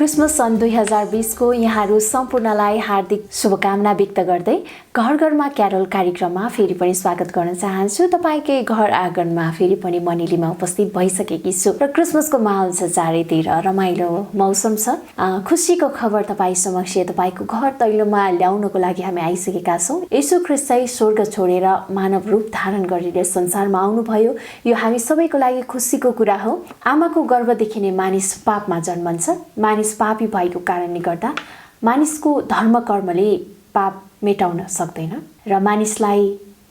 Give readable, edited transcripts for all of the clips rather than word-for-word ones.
Christmas सन् 2020को यहाँहरू सम्पूर्णलाई हार्दिक शुभकामना व्यक्त गर्दै घर घरमा क्यारोल कार्यक्रममा फेरि पनि स्वागत गर्न चाहन्छु। तपाईँकै घर आँगनमा फेरि पनि मनेलीमा उपस्थित भइसकेकी छु र क्रिसमसको माहौल छ, चारैतिर रमाइलो मौसम छ। खुसीको खबर तपाईँ समक्ष तपाईँको घर दैलोमा ल्याउनको लागि हामी आइसकेका छौँ। येशू ख्रीष्ट चाहिँ स्वर्ग छोडेर मानव रूप धारण गरेर संसारमा आउनुभयो। यो हामी सबैको लागि खुसीको कुरा हो। आमाको गर्भदेखि नै मानिस पापमा जन्मन्छ। मानिस पापी भएको कारणले गर्दा मानिसको धर्म कर्मले पाप मेटाउन सक्दैन र मानिसलाई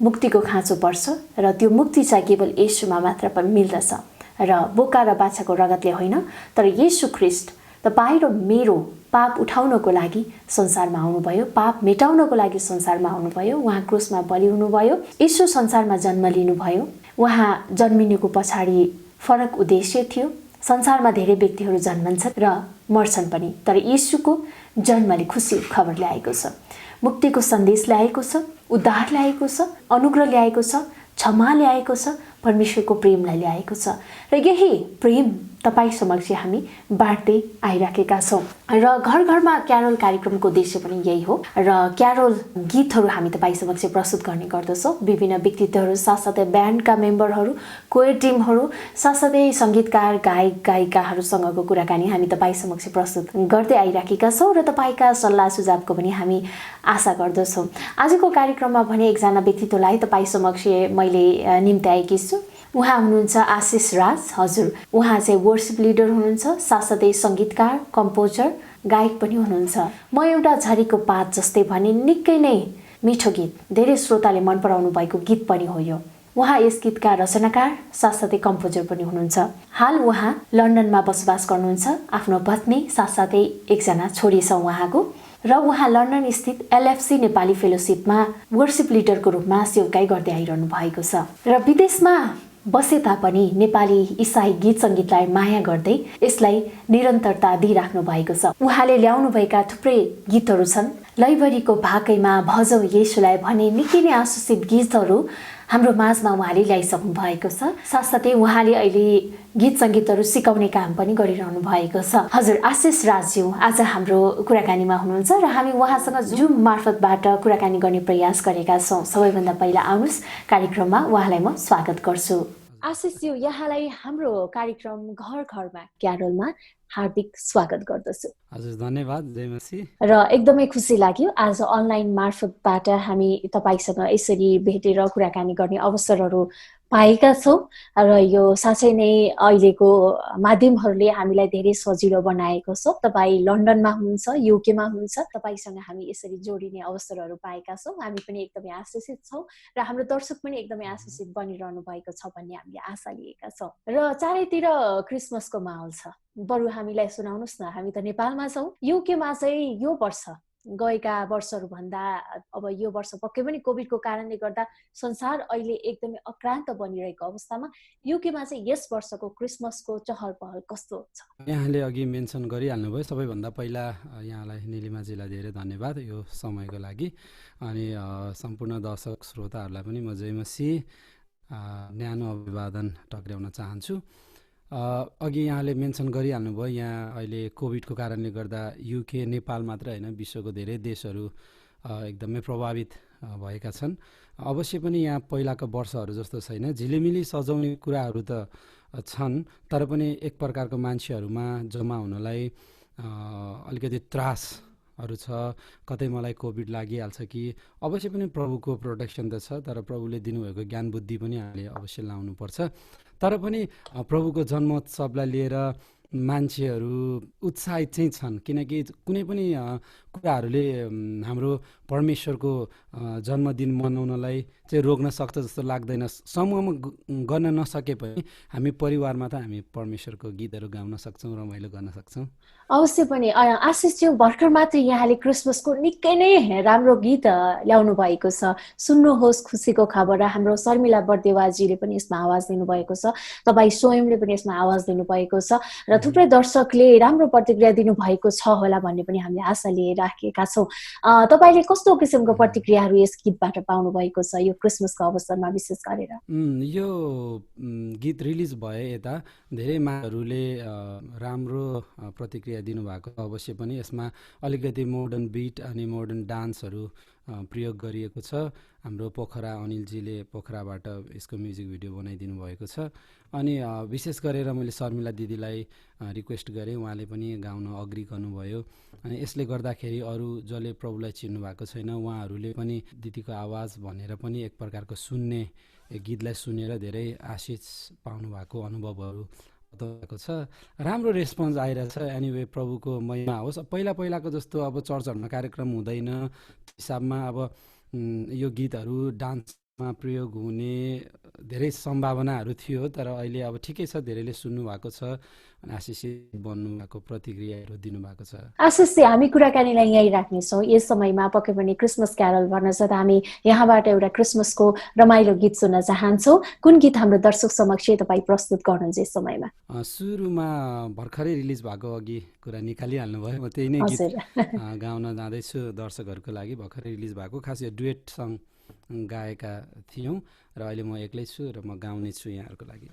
मुक्तिको खाँचो पर्छ र त्यो मुक्ति चाहिँ केवल येशूमा मात्र पनि मिल्दछ र बोका र बाछाको रगतले होइन, तर येशू ख्रीष्ट तपाईँ र मेरो पाप उठाउनको लागि संसारमा आउनुभयो, पाप मेटाउनको लागि संसारमा आउनुभयो। उहाँ क्रुसमा बलि हुनुभयो। येशू संसारमा जन्म लिनुभयो। उहाँ जन्मिनुको पछाडि फरक उद्देश्य थियो। संसारमा धेरै व्यक्तिहरू जन्मन्छन् र मर्छन् पनि, तर येशूको जन्मले खुसी खबर ल्याएको छ, मुक्तिको सन्देश ल्याएको छ, उद्धार ल्याएको छ, अनुग्रह ल्याएको छ, क्षमा ल्याएको छ, परमेश्वरको प्रेमलाई ल्याएको छ र यही प्रेम तपाईँ समक्ष हामी बाँड्दै आइराखेका छौँ। र घर घरमा क्यारोल कार्यक्रमको उद्देश्य पनि यही हो र क्यारोल गीतहरू हामी तपाईँ समक्ष प्रस्तुत गर्ने गर्दछौँ। विभिन्न व्यक्तित्वहरू, साथसाथै ब्यान्डका मेम्बरहरू, कोयर टिमहरू, साथसाथै सङ्गीतकार, गायक गायिकाहरूसँगको कुराकानी हामी तपाईँ समक्ष प्रस्तुत गर्दै आइराखेका छौँ र तपाईँका सल्लाह सुझावको पनि हामी आशा गर्दछौँ। आजको कार्यक्रममा भने एकजना व्यक्तित्वलाई तपाईँ समक्ष मैले निम्त्याएकी छु। उहाँ हुनुहुन्छ आशिष राज। हजुर, उहाँ चाहिँ वर्सिप लिडर हुनुहुन्छ, साथसाथै सङ्गीतकार, कम्पोजर, गायक पनि हुनुहुन्छ। म एउटा झरीको पात जस्तै भने निकै नै मिठो गीत, धेरै श्रोताले मन पराउनु भएको गीत पनि हो यो। उहाँ यस गीतका रचनाकार साथसाथै कम्पोजर पनि हुनुहुन्छ। हाल उहाँ लन्डनमा बसोबास गर्नुहुन्छ। आफ्नो पत्नी साथसाथै एकजना छोरी छ उहाँको र उहाँ लन्डन स्थित LFC नेपाली फेलोसिपमा वर्सिप लिडरको रूपमा सेवकाई गर्दै आइरहनु भएको छ र विदेशमा बसे तापनि नेपाली इसाई गीत सङ्गीतलाई माया गर्दै यसलाई निरन्तरता दिइराख्नु भएको छ। उहाँले ल्याउनुभएका थुप्रै गीतहरू छन्। लैभरीको भाकैमा भजौ येशूलाई भने निकै नै आशीषित गीतहरू हाम्रो माझमा उहाँले ल्याइसक्नु भएको छ। साथसाथै उहाँले अहिले गीत सङ्गीतहरू सिकाउने काम पनि गरिरहनु भएको छ। हजुर, आशिष राजज्यू आज हाम्रो कुराकानीमा हुनुहुन्छ र हामी उहाँसँग जुम मार्फतबाट कुराकानी गर्ने प्रयास गरेका छौँ। सबैभन्दा पहिला आउनुहोस्, कार्यक्रममा उहाँलाई म स्वागत गर्छु। आशिषज्यू, यहाँलाई हाम्रो कार्यक्रम घर घरमा क्यारोलमा हार्दिक स्वागत गर्दछु। हजुर, धन्यवाद। जय मसीह। र एकदमै खुसी लाग्यो आज अनलाइन मार्फतबाट हामी तपाईँसँग यसरी भेटेर कुराकानी गर्ने अवसरहरू पाएका छौँ र यो साँच्चै नै अहिलेको माध्यमहरूले हामीलाई धेरै सजिलो बनाएको छ। तपाईँ लन्डनमा हुनुहुन्छ, युकेमा हुनुहुन्छ, तपाईँसँग हामी यसरी जोडिने अवसरहरू पाएका छौँ। हामी पनि एकदमै आशीषित छौँ र हाम्रो दर्शक पनि एकदमै आशीषित बनिरहनु भएको छ भन्ने हामीले आशा लिएका छौँ। र चारैतिर क्रिसमसको माहौल छ। बरु हामीलाई सुनाउनुहोस् न, हामी त नेपालमा छौँ, युकेमा चाहिँ यो वर्ष गएका वर्षहरूभन्दा अब यो वर्ष पक्कै पनि कोभिडको कारणले गर्दा संसार अहिले एकदमै अक्रान्त बनिरहेको अवस्थामा युकेमा चाहिँ यस वर्षको क्रिसमसको चहल पहल कस्तो छ? यहाँले अघि मेन्सन गरिहाल्नुभयो। सबैभन्दा पहिला यहाँलाई निलिमाजीलाई धेरै धन्यवाद यो समयको लागि। अनि सम्पूर्ण दर्शक श्रोताहरूलाई पनि म जय मसीह न्यानो अभिवादन टक्र्याउन चाहन्छु। अघि यहाँले मेन्सन गरिहाल्नुभयो, यहाँ अहिले कोभिडको कारणले गर्दा युके, नेपाल मात्र होइन, विश्वको धेरै देशहरू एकदमै प्रभावित भएका छन्। अवश्य पनि यहाँ पहिलाको वर्षहरू जस्तो छैन। झिलिमिली सजाउने कुराहरू त छन्, तर पनि एक प्रकारको मान्छेहरूमा जम्मा हुनलाई अलिकति त्रासहरू छ। कतै मलाई कोभिड लागिहाल्छ कि। अवश्य पनि प्रभुको प्रोटेक्सन त छ, तर प्रभुले दिनुभएको ज्ञान बुद्धि पनि हामीले अवश्य लाउनुपर्छ। तर पनि प्रभुको जन्मोत्सवलाई लिएर मान्छेहरू उत्साहित चाहिँ छन्, किनकि कुनै पनि कुराहरूले हाम्रो परमेश्वरको जन्मदिन मनाउनलाई चाहिँ रोक्न सक्छ जस्तो लाग्दैन। समूहमा गर्न नसके पनि हामी परिवारमा त हामी परमेश्वरको गीतहरू गाउन सक्छौँ, रमाइलो गर्न सक्छौँ। अवश्य पनि आशिषज्यू भर्खर मात्र यहाँले क्रिसमसको निकै नै राम्रो गीत ल्याउनु भएको छ। सुन्नुहोस् खुसीको खबर। हाम्रो शर्मिला बर्देवाजीले पनि यसमा आवाज दिनुभएको छ, तपाईँ स्वयंले पनि यसमा आवाज दिनुभएको छ र थुप्रै दर्शकले राम्रो प्रतिक्रिया दिनुभएको छ होला भन्ने पनि हामीले आशा लिइराखेका छौँ। तपाईँले कस्तो किसिमको प्रतिक्रियाहरू यस गीतबाट पाउनु भएको छ यो क्रिसमसको अवसरमा विशेष गरेर? यो गीत रिलिज भए यता धेरै मान्छेहरूले राम्रो प्रतिक्रिया दिनुभएको। अवश्य पनि यसमा अलिकति मोडर्न बिट अनि मोडर्न डान्सहरू प्रयोग गरिएको छ। हाम्रो पोखरा अनिलजीले पोखराबाट यसको म्युजिक भिडियो बनाइदिनु भएको छ। अनि विशेष गरेर मैले शर्मिला दिदीलाई रिक्वेस्ट गरेँ, उहाँले पनि गाउन अग्री गर्नुभयो। अनि यसले गर्दाखेरि अरू जसले प्रभुलाई चिन्नु भएको छैन उहाँहरूले पनि दिदीको आवाज भनेर पनि एक प्रकारको सुन्ने, गीतलाई सुनेर धेरै आशिष पाउनु भएको अनुभवहरू भएको छ। राम्रो रेस्पोन्स आइरहेछ। एनिवे प्रभुको महिमा होस्। पहिलाको जस्तो अब चर्चहरूमा कार्यक्रम हुँदैन हिसाबमा अब यो गीतहरू डान्समा प्रयोग हुने धेरै सम्भावनाहरू थियो, तर अहिले अब ठिकै छ, धेरैले सुन्नु भएको छ, आशिषित बन्नु भएको प्रतिक्रियाहरू दिनुभएको छ। आशिष, हामी कुराकानीलाई यहीँ राख्नेछौँ। यस समयमा पक्कै पनि क्रिसमस क्यारल भन्न छ त हामी यहाँबाट एउटा क्रिसमसको रमाइलो गीत सुन्न चाहन्छौँ। कुन गीत हाम्रो दर्शक समक्ष तपाईँ प्रस्तुत गर्नुहुन्छ यस समयमा? सुरुमा भर्खरै रिलिज भएको अघि कुरा निकालिहाल्नु भयो, म त्यही नै गीत गाउन जाँदैछु दर्शकहरूको लागि। भर्खरै रिलिज भएको खास यो डुएट सङ गाएका थियौँ र अहिले म एक्लै छु र म गाउने छु यहाँहरूको लागि।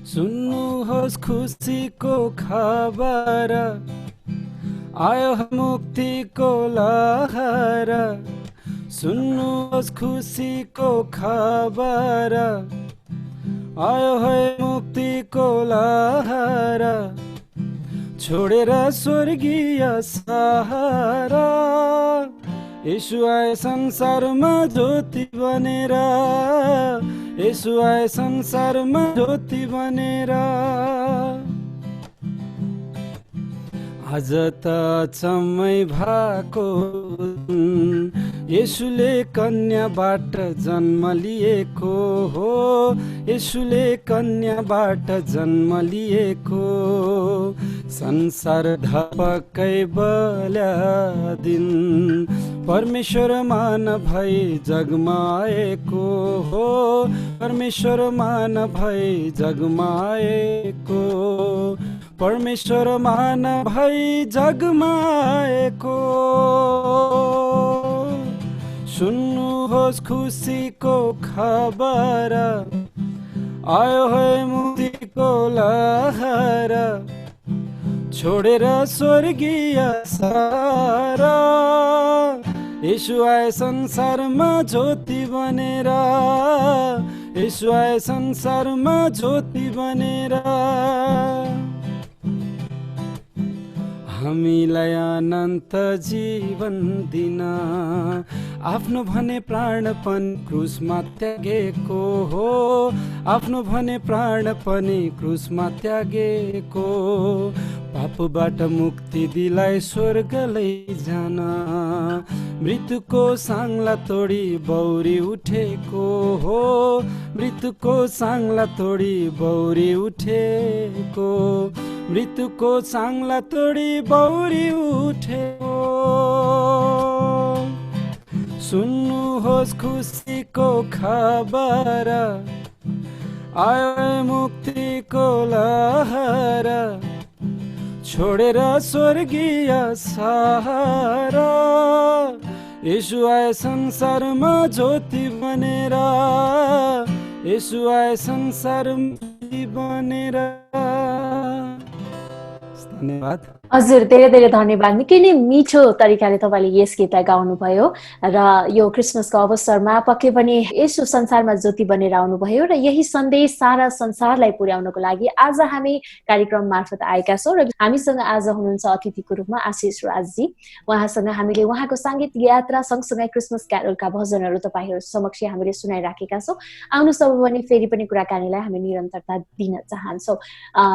सुन्नुहोस् खुसीको खबर, आयो मुक्तिको लहर। सुन्नुहोस् खुसीको खबर, आयो है मुक्तिको लहर। छोडेर स्वर्गीय सहारा, यीशु आए संसारमा ज्योति बनेर। यीशु आए संसारमा ज्योति बनेर। आज त चम्मै भएको येशूले कन्याबाट जन्म लिएको हो। येशूले कन्याबाट जन्म लिएको। संसार ढपकै बल्या दिन परमेश्वर मान भई जगमा आएको हो। परमेश्वर मान भई जगमा आएको। परमेश्वर मान भई जगमा आएको। सुन्नुहोस् खुसीको खबर, आयो है मुक्तिको लहर। छोडेर स्वर्गीय सहारा, यीशु आए संसारमा ज्योति बनेर। यीशु आए संसारमा ज्योति बनेर। हामीलाई अनन्त जीवन दिन आफ्नो भने प्राण पनि क्रुसमा त्यागेको हो। आफ्नो भने प्राण पनि क्रुसमा त्यागेको। पापबाट मुक्ति दिलाई स्वर्ग लैजान मृत्युको साङ्ला तोडी बौरी उठेको हो। मृत्युको साङ्ला तोडी बौरी उठेको। मृत्युको साङ्ला तोडी बौरी उठेको। सुन्नुहोस् खुसीको खबर, आयो मुक्तिको लहर। छोडेर स्वर्गीय सहारा, यीशु आए संसारमा ज्योति बनेर। यीशु आए संसारमा बनेर। धन्यवाद। हजुर, धेरै धेरै धन्यवाद। निकै नै मिठो तरिकाले तपाईँले यस गीतलाई गाउनुभयो र यो क्रिसमसको अवसरमा पक्कै पनि यसो संसारमा ज्योति बनेर आउनुभयो र यही सन्देश सारा संसारलाई पुर्याउनको लागि आज हामी कार्यक्रम मार्फत आएका छौँ र हामीसँग आज हुनुहुन्छ अतिथिको रूपमा आशिष राजजी। उहाँसँग हामीले उहाँको साङ्गीतिक यात्रा सँगसँगै क्रिसमस क्यारोलका भजनहरू तपाईँहरू समक्ष हामीले सुनाइराखेका छौँ। आउनुहोस् अब भने फेरि पनि कुराकानीलाई हामी निरन्तरता दिन चाहन्छौँ।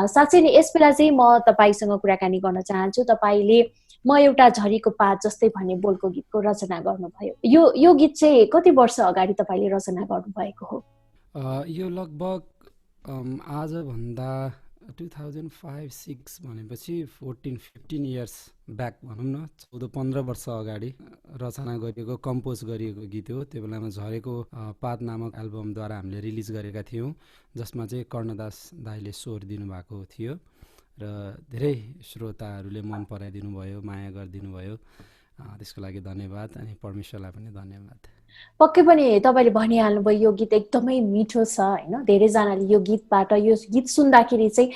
साँच्चै नै यस बेला चाहिँ म तपाईँसँग तपाईँसँग कुराकानी गर्न चाहन्छु। तपाईँले म एउटा झरीको पात जस्तै भन्ने बोलको गीतको रचना गर्नुभयो। यो गीत चाहिँ कति वर्ष अगाडि तपाईँले रचना गर्नुभएको हो? यो लगभग आजभन्दा 2005-06 भनेपछि 14-15 इयर्स ब्याक भनौँ न, 14-15 वर्ष अगाडि रचना गरिएको, कम्पोज गरिएको गीत हो। त्यो बेलामा झरेको पात नामक एल्बमद्वारा हामीले रिलिज गरेका थियौँ, जसमा चाहिँ कर्णदास दाइले स्वर दिनुभएको थियो र धेरै श्रोताहरूले मन पराइदिनु भयो, माया गरिदिनु भयो। त्यसको लागि धन्यवाद, अनि परमेश्वरलाई पनि धन्यवाद। पक्कै पनि तपाईँले भनिहाल्नुभयो यो गीत एकदमै मिठो छ होइन। धेरैजनाले यो गीतबाट, यो गीत सुन्दाखेरि चाहिँ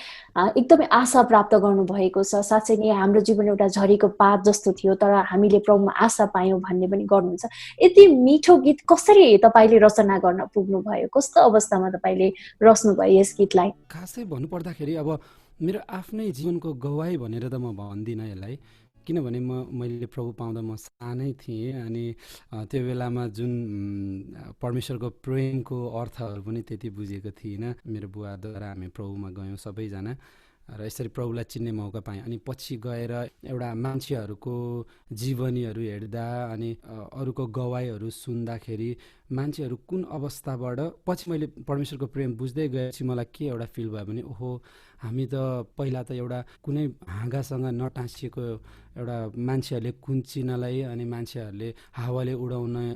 एकदमै आशा प्राप्त गर्नुभएको छ। साँच्चै नै हाम्रो जीवन एउटा झरीको पात जस्तो थियो, तर हामीले प्रभुमा आशा पायौँ भन्ने पनि गर्नुहुन्छ। यति मिठो गीत कसरी तपाईँले रचना गर्न पुग्नुभयो? कस्तो अवस्थामा तपाईँले रच्नुभयो यस गीतलाई? खासै भन्नुपर्दाखेरि अब मेरो आफ्नै जीवनको गवाही भनेर त म भन्दिनँ यसलाई, किनभने मैले प्रभु पाउँदा म सानै थिएँ, अनि त्यो बेलामा जुन परमेश्वरको प्रेमको अर्थहरू पनि त्यति बुझेको थिइनँ। मेरो बुवाद्वारा हामी प्रभुमा गयौँ सबैजना, र यसरी प्रभुलाई चिन्ने मौका पाएँ। अनि पछि गएर एउटा मान्छेहरूको जीवनीहरू हेर्दा अनि अरूको गवाईहरू सुन्दाखेरि मान्छेहरू कुन अवस्थाबाट, पछि मैले परमेश्वरको प्रेम बुझ्दै गएपछि मलाई के एउटा फिल भयो भने, ओहो हामी त पहिला त एउटा कुनै हाँगासँग नटाँसिएको एउटा मान्छेहरूले कुन्चिनलाई अनि मान्छेहरूले हावाले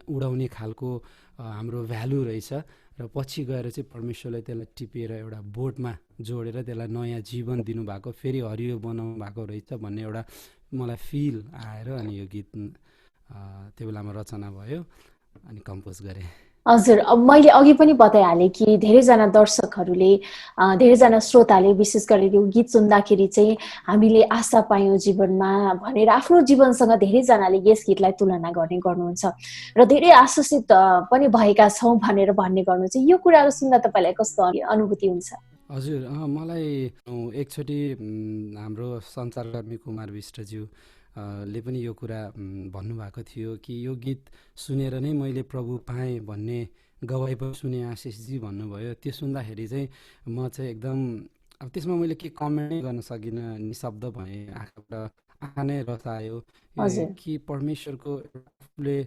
उडाउने खालको हाम्रो भ्यालु रहेछ, र पछि गएर चाहिँ परमेश्वरले त्यसलाई टिपेर एउटा बोटमा जोडेर त्यसलाई नयाँ जीवन दिनुभएको, फेरि हरियो बनाउनु भएको रहेछ भन्ने एउटा मलाई फिल आएर अनि यो गीत त्यो बेलामा रचना भयो अनि कम्पोज गरेँ। हजुर, अब मैले अघि पनि बताइहालेँ कि धेरैजना दर्शकहरूले, धेरैजना श्रोताले विशेष गरेर यो गीत सुन्दाखेरि चाहिँ हामीले आशा पायौँ जीवनमा भनेर आफ्नो जीवनसँग धेरैजनाले यस गीतलाई तुलना गर्नुहुन्छ र धेरै आश्वासित पनि भएका छौँ भनेर भन्ने गर्नुहुन्छ। यो कुराहरू सुन्दा तपाईँलाई कस्तो अनुभूति हुन्छ? हजुर, मलाई एकचोटि हाम्रो सञ्चारकर्मी कुमार विष्टज्यू ले पनि यो कुरा भन्नुभएको थियो कि यो गीत सुनेर नै मैले प्रभु पाएँ भन्ने गवाई पनि सुने आशिषजी भन्नुभयो। त्यो सुन्दाखेरि चाहिँ म चाहिँ एकदम, अब त्यसमा मैले के कमेन्ट गर्न सकिनँ, निशब्द भएँ, आँखा नै रसायो कि परमेश्वरको आफूले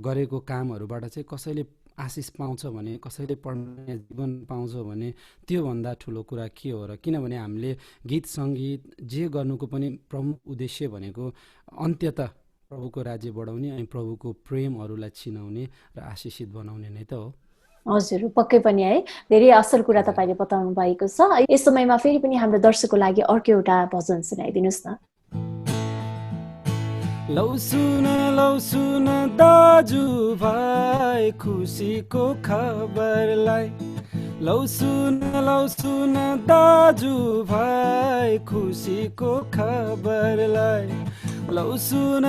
गरेको कामहरूबाट चाहिँ कसैले आशिष पाउँछ भने, कसैले परमेश्वर जीवन पाउँछ भने त्योभन्दा ठुलो कुरा के हो र? किनभने हामीले गीत सङ्गीत जे गर्नुको पनि प्रमुख उद्देश्य भनेको अन्त्यतः प्रभुको राज्य बढाउने अनि प्रभुको प्रेमहरूलाई छिनाउने र आशिषित बनाउने नै त हो। हजुर, पक्कै पनि है, धेरै असल कुरा तपाईँले बताउनु भएको छ। यस समयमा फेरि पनि हाम्रो दर्शकको लागि अर्को एउटा भजन सुनाइदिनुहोस् न। लौ सुन दाजु भाइ खुसीको खबरलाई, लौ सुन दाजु भाइ खुसीको खबरलाई, लौ सुन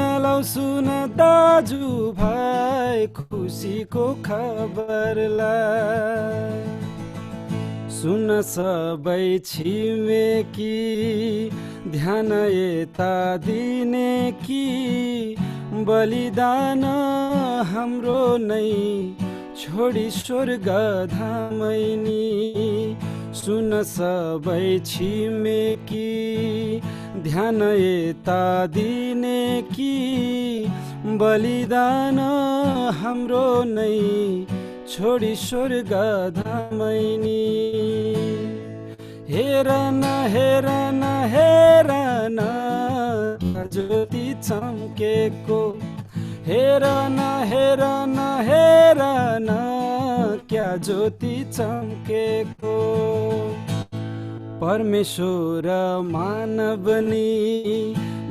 दाजु भाइ खुसीको खबरलाई। सुन सबै छिमेकी ध्यान यता दिने कि बलिदान हाम्रो नै छोडी स्वर्ग धामैनी। सुन सबै छिमेकी ध्यान यता दिने कि बलिदान हाम्रो नै छोडी स्वर्ग धामैनी। हेर न ज्योति चम्केको, हेर न क्या ज्योति चम्केको। परमेश्वर मानवनी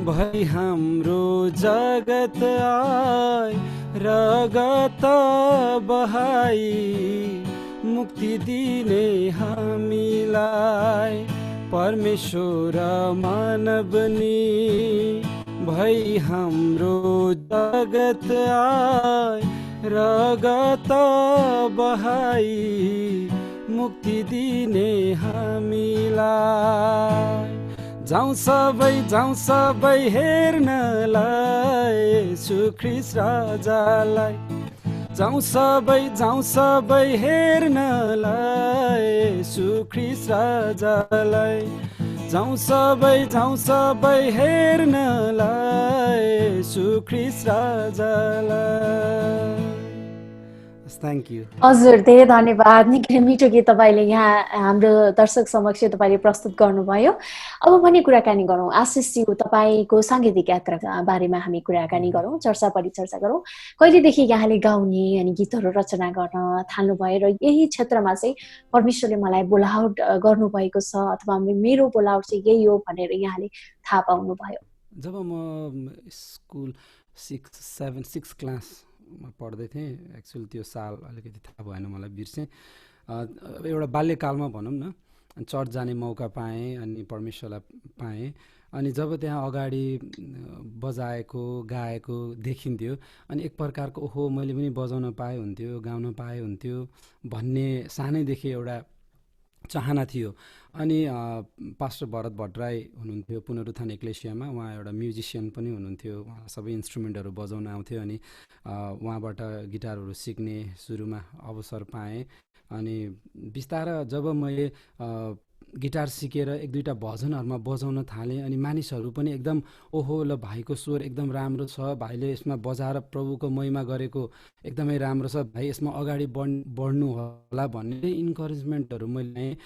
भई हाम्रो जगत आए, रगत बहाई मुक्ति दिने हामीलाई। परमेश्वर मानवनी भई हाम्रो जगत आए, रगत बहाई मुक्ति दिने हामीलाई। जाउँ सबै हेर्नलाई येशू ख्रीष्ट राजालाई। जाउँ सबै हेर्नलाई येशू ख्रीष्ट राजालाई। जाउँ सबै हेर्नलाई सुख्रिस राजालाई। Thank you. हजुर, धेरै धन्यवाद। निकै मिठो गीत तपाईँले यहाँ हाम्रो दर्शक समक्ष तपाईँले प्रस्तुत गर्नुभयो। अब भने कुराकानी गरौँ आशिषज्यू, तपाईँको साङ्गीतिक यात्रा बारेमा हामी कुराकानी गरौँ, परिचर्चा गरौँ। कहिलेदेखि यहाँले गाउने अनि गीतहरू रचना गर्न थाल्नुभयो र यही क्षेत्रमा चाहिँ परमेश्वरले मलाई बोलावट गर्नुभएको छ अथवा मेरो बोलावट चाहिँ यही हो भनेर यहाँले थाहा पाउनुभयो? जब म स्कुल 6 क्लासमा पढ्दै थिएँ, एक्चुअली त्यो साल अलिकति थाहा भएन मलाई, बिर्सेँ। एउटा बाल्यकालमा भनौँ न, चर्च जाने मौका पाएँ अनि परमेश्वरलाई पाएँ। अनि जब त्यहाँ अगाडि बजाएको गाएको देखिन्थ्यो अनि एक प्रकारको ओहो मैले पनि बजाउन पाए हुन्थ्यो, गाउन पाए हुन्थ्यो भन्ने सानैदेखि एउटा चाहना थियो। अनि पास्टर भरत भट्टराई हुनुहुन्थ्यो पुनरुत्थान एक्लेसियामा, उहाँ एउटा म्युजिसियन पनि हुनुहुन्थ्यो, उहाँ सबै इन्स्ट्रुमेन्टहरू बजाउन आउँथ्यो। अनि उहाँबाट गिटारहरू सिक्ने सुरुमा अवसर पाएँ। अनि बिस्तारै जब मैले गिटार सिकेर एक दुईवटा भजनहरूमा बजाउन थालेँ अनि मानिसहरू पनि एकदम ओहो ल भाइको स्वर एकदम राम्रो छ, भाइले यसमा बजाएर प्रभुको महिमा गरेको एकदमै राम्रो छ, भाइ यसमा अगाडि बढ्नु होला भन्ने इन्करेजमेन्टहरू मैले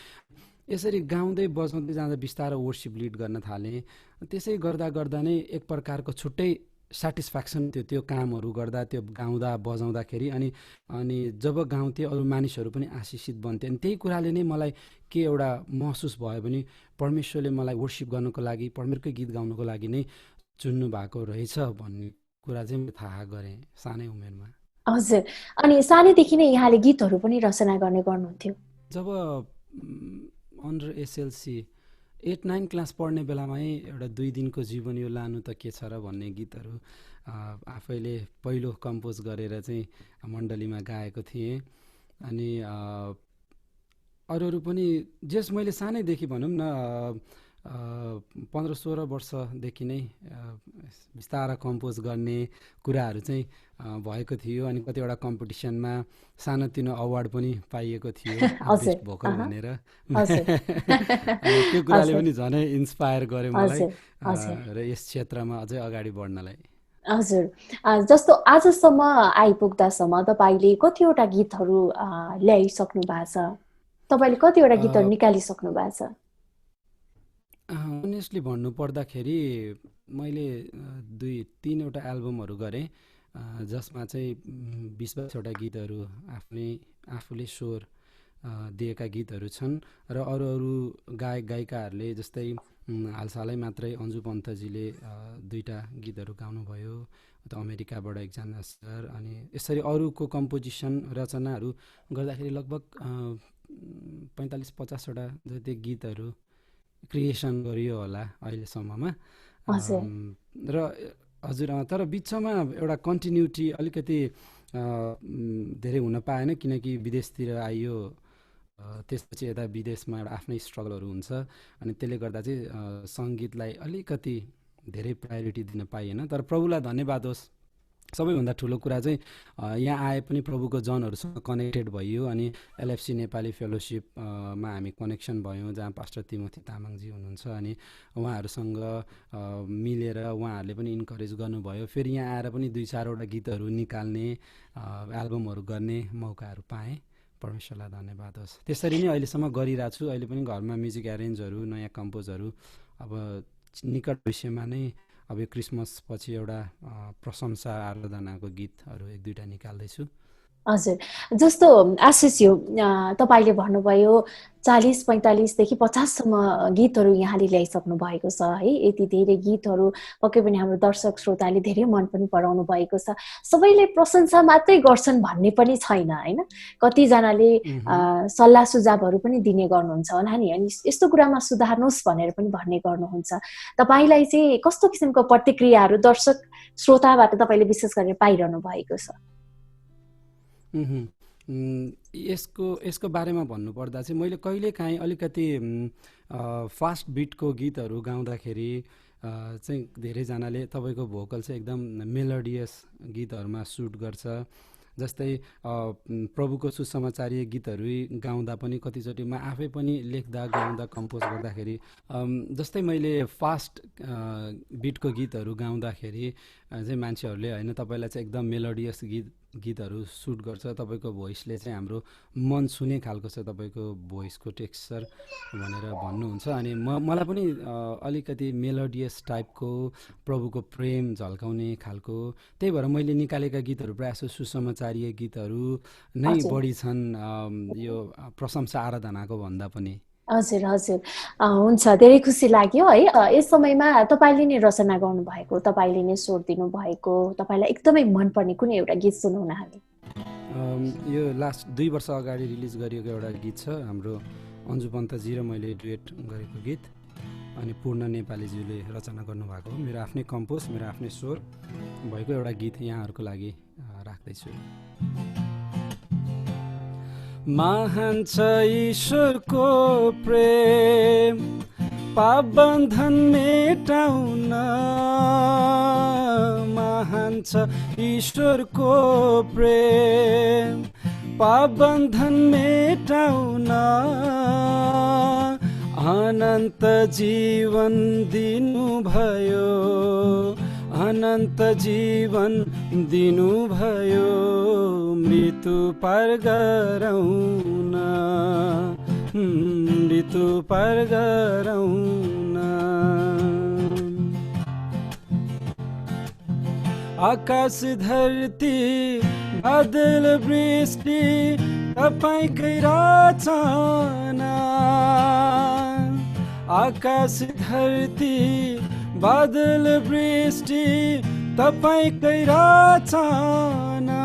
यसरी गाउँदै बजाउँदै जाँदा बिस्तारै वर्सिप लिड गर्न थालेँ। त्यसै गर्दा गर्दा नै एक प्रकारको छुट्टै सेटिस्फ्याक्सन थियो त्यो कामहरू गर्दा, त्यो गाउँदा बजाउँदाखेरि। अनि जब गाउँथेँ अरू मानिसहरू पनि आशिषित बन्थे। अनि त्यही कुराले नै मलाई के एउटा महसुस भयो भने परमेश्वरले मलाई वर्सिप गर्नको लागि, परमेश्वरकै गीत गाउनको लागि नै चुन्नु भएको रहेछ भन्ने कुरा चाहिँ मैले थाहा गरेँ सानै उमेरमा। हजुर, अनि सानैदेखि नै यहाँले गीतहरू पनि रचना गर्नुहुन्थ्यो? जब अन्डर एसएलसी 8-9 क्लास पढ्ने बेलामै एउटा 2 दिनको जीवन यो लानु त के छ र भन्ने गीतहरू आफैले पहिलो कम्पोज गरेर चाहिँ मण्डलीमा गाएको थिएँ। अनि अरूहरू पनि जस मैले सानैदेखि भनौँ न 15-16 वर्षदेखि नै बिस्तारै कम्पोज गर्ने कुराहरू चाहिँ भएको थियो। अनि कतिवटा कम्पिटिसनमा सानोतिनो अवार्ड पनि पाइएको थियो बेस्ट भोकल भनेर। त्यो कुराले पनि झनै इन्स्पायर गर्यो मलाई र यस क्षेत्रमा अझै अगाडि बढ्नलाई। हजुर, जस्तो आजसम्म आइपुग्दासम्म तपाईँले कतिवटा गीतहरू ल्याइसक्नु भएको छ? तपाईँले कतिवटा गीतहरू निकालिसक्नु भएको छ? अनेस्टली भन्नु पर्दाखेरि मैले 2-3 एल्बमहरू गरेँ, जसमा चाहिँ 20-22 गीतहरू आफूले स्वर दिएका गीतहरू छन्। र अरू गायक गायिकाहरूले जस्तै हालसालै मात्रै अन्जु पन्तजीले 2टा गीतहरू गाउनुभयो, अमेरिकाबाट एकजना सर। अनि यसरी अरूको कम्पोजिसन रचनाहरू गर्दाखेरि लगभग 45-50 जति गीतहरू क्रिएसन गरियो होला अहिलेसम्ममा। र हजुर, तर बिचमा एउटा कन्टिन्युटी अलिकति धेरै हुन पाएन, किनकि विदेशतिर आइयो, त्यसपछि यता विदेशमा एउटा आफ्नै स्ट्रगलहरू हुन्छ। अनि त्यसले गर्दा चाहिँ सङ्गीतलाई अलिकति धेरै प्रायोरिटी दिन पाइएन। तर प्रभुलाई धन्यवाद होस्, सबैभन्दा ठुलो कुरा चाहिँ यहाँ आए पनि प्रभुको जनहरूसँग कनेक्टेड भइयो। अनि एलएफसी नेपाली फेलोसिपमा हामी कनेक्सन भयौँ, जहाँ पास्टर तिमोथी तामाङजी हुनुहुन्छ। अनि उहाँहरूसँग मिलेर उहाँहरूले पनि इन्करेज गर्नुभयो। फेरि यहाँ आएर पनि 2-4 गीतहरू निकाल्ने, एल्बमहरू गर्ने मौकाहरू पाएँ। परमेश्वरलाई धन्यवाद होस्। त्यसरी नै अहिलेसम्म गरिरहेको छु। अहिले पनि घरमा म्युजिक एरेन्जहरू, नयाँ कम्पोजहरू, अब निकट भविष्यमा नै अब यो क्रिसमस पछि एउटा प्रशंसा आराधनाको गीतहरू 1-2टा निकाल्दैछु। हजुर, जस्तो आशिषज्यू, तपाईँले भन्नुभयो 40-45देखि 50सम्म गीतहरू यहाँले ल्याइसक्नु भएको छ है। यति धेरै गीतहरू पक्कै पनि हाम्रो दर्शक श्रोताले धेरै मन पनि पराउनु भएको छ। सबैले प्रशंसा मात्रै गर्छन् भन्ने पनि छैन होइन, कतिजनाले सल्लाह सुझावहरू पनि दिने गर्नुहुन्छ होला नि, अनि यस्तो कुरामा सुधार्नुहोस् भनेर पनि भन्ने गर्नुहुन्छ। तपाईँलाई चाहिँ कस्तो किसिमको प्रतिक्रियाहरू दर्शक श्रोताबाट तपाईँले विशेष गरेर पाइरहनु भएको छ? यसको बारेमा भन्नुपर्दा चाहिँ मैले कहिलेकाहीँ अलिकति फास्ट बिटको गीतहरू गाउँदाखेरि चाहिँ धेरैजनाले तपाईँको भोकल चाहिँ एकदम मेलोडियस गीतहरूमा सुट गर्छ जस्तै प्रभुको सुसमाचारीय गीतहरू गाउँदा पनि कतिचोटि म आफै पनि लेख्दा गाउँदा कम्पोज गर्दाखेरि जस्तै मैले फास्ट बिटको गीतहरू गाउँदाखेरि चाहिँ मान्छेहरूले होइन तपाईँलाई चाहिँ एकदम मेलोडियस गीतहरू सुट गर्छ, तपाईँको भोइसले चाहिँ हाम्रो मन छुने खालको छ तपाईँको भोइसको टेक्स्चर भनेर भन्नुहुन्छ। अनि मलाई पनि अलिकति मेलोडियस टाइपको प्रभुको प्रेम झल्काउने खालको, त्यही भएर मैले निकालेका गीतहरू प्रायः जसो सुसमाचारीय गीतहरू नै बढी छन् यो प्रशंसा आराधनाको भन्दा पनि। हजुर हजुर हुन्छ, धेरै खुसी लाग्यो है। यस समयमा तपाईँले नै रचना गर्नुभएको, तपाईँले नै स्वर दिनुभएको, तपाईँलाई एकदमै मनपर्ने कुनै एउटा गीत सुनौँ न हामी। यो लास्ट 2 वर्ष अगाडि रिलिज गरिएको एउटा गीत छ, हाम्रो अन्जु पन्तजी र मैले डुएट गरेको गीत, अनि पूर्ण नेपालीज्यूले रचना गर्नुभएको हो। मेरो आफ्नै कम्पोज, मेरो आफ्नै स्वर भएको एउटा गीत यहाँहरूको लागि राख्दैछु। महान छ ईश्वरको प्रेम, पाप बन्धन मेटाउन। महान छ ईश्वरको प्रेम, पाप बन्धन मेटाउन। अनन्त जीवन दिनुभयो, अनन्त जीवन दिनुभयो, मृत्यु पार गराउन, मृत्यु पार गराउन। आकाश धरती बादल वृष्टि तपाईकै रचना। आकाश धरती बादल वृष्टि तपाईकै रचना।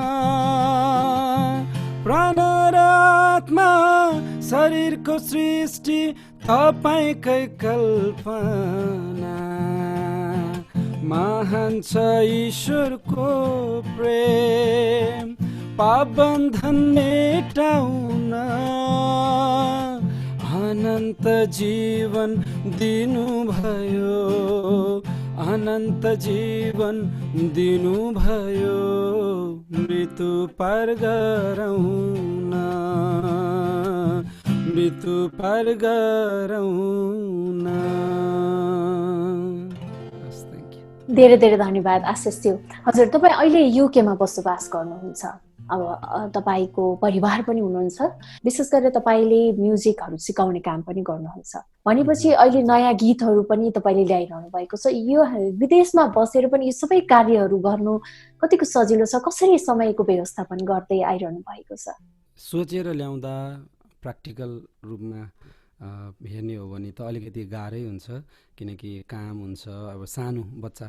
प्राण र आत्मा शरीरको सृष्टि तपाईकै कल्पना। महान छ ईश्वरको प्रेम, पाप बन्धन मेटाउन। अनन्त जीवन दिनुभयो, अनन्त जीवन दिनुभयो, मृत्यु पार गराउन, मृत्यु पार गराउन। धेरै धेरै धन्यवाद आशिषज्यू। हजुर, तपाईँ अहिले युकेमा बसोबास गर्नुहुन्छ, अब तपाईँको परिवार पनि हुनुहुन्छ, विशेष गरेर तपाईँले म्युजिकहरू सिकाउने काम पनि गर्नुहुन्छ भनेपछि अहिले नयाँ गीतहरू पनि तपाईँले ल्याइरहनु भएको छ। यो विदेशमा बसेर पनि यो सबै कार्यहरू गर्नु कतिको सजिलो छ? कसरी समयको व्यवस्थापन गर्दै आइरहनु भएको छ? सोचेर ल्याउँदा प्र्याक्टिकल रूपमा हेर्ने हो भने त अलिकति गाह्रै हुन्छ, किनकि काम हुन्छ। अब सानो बच्चा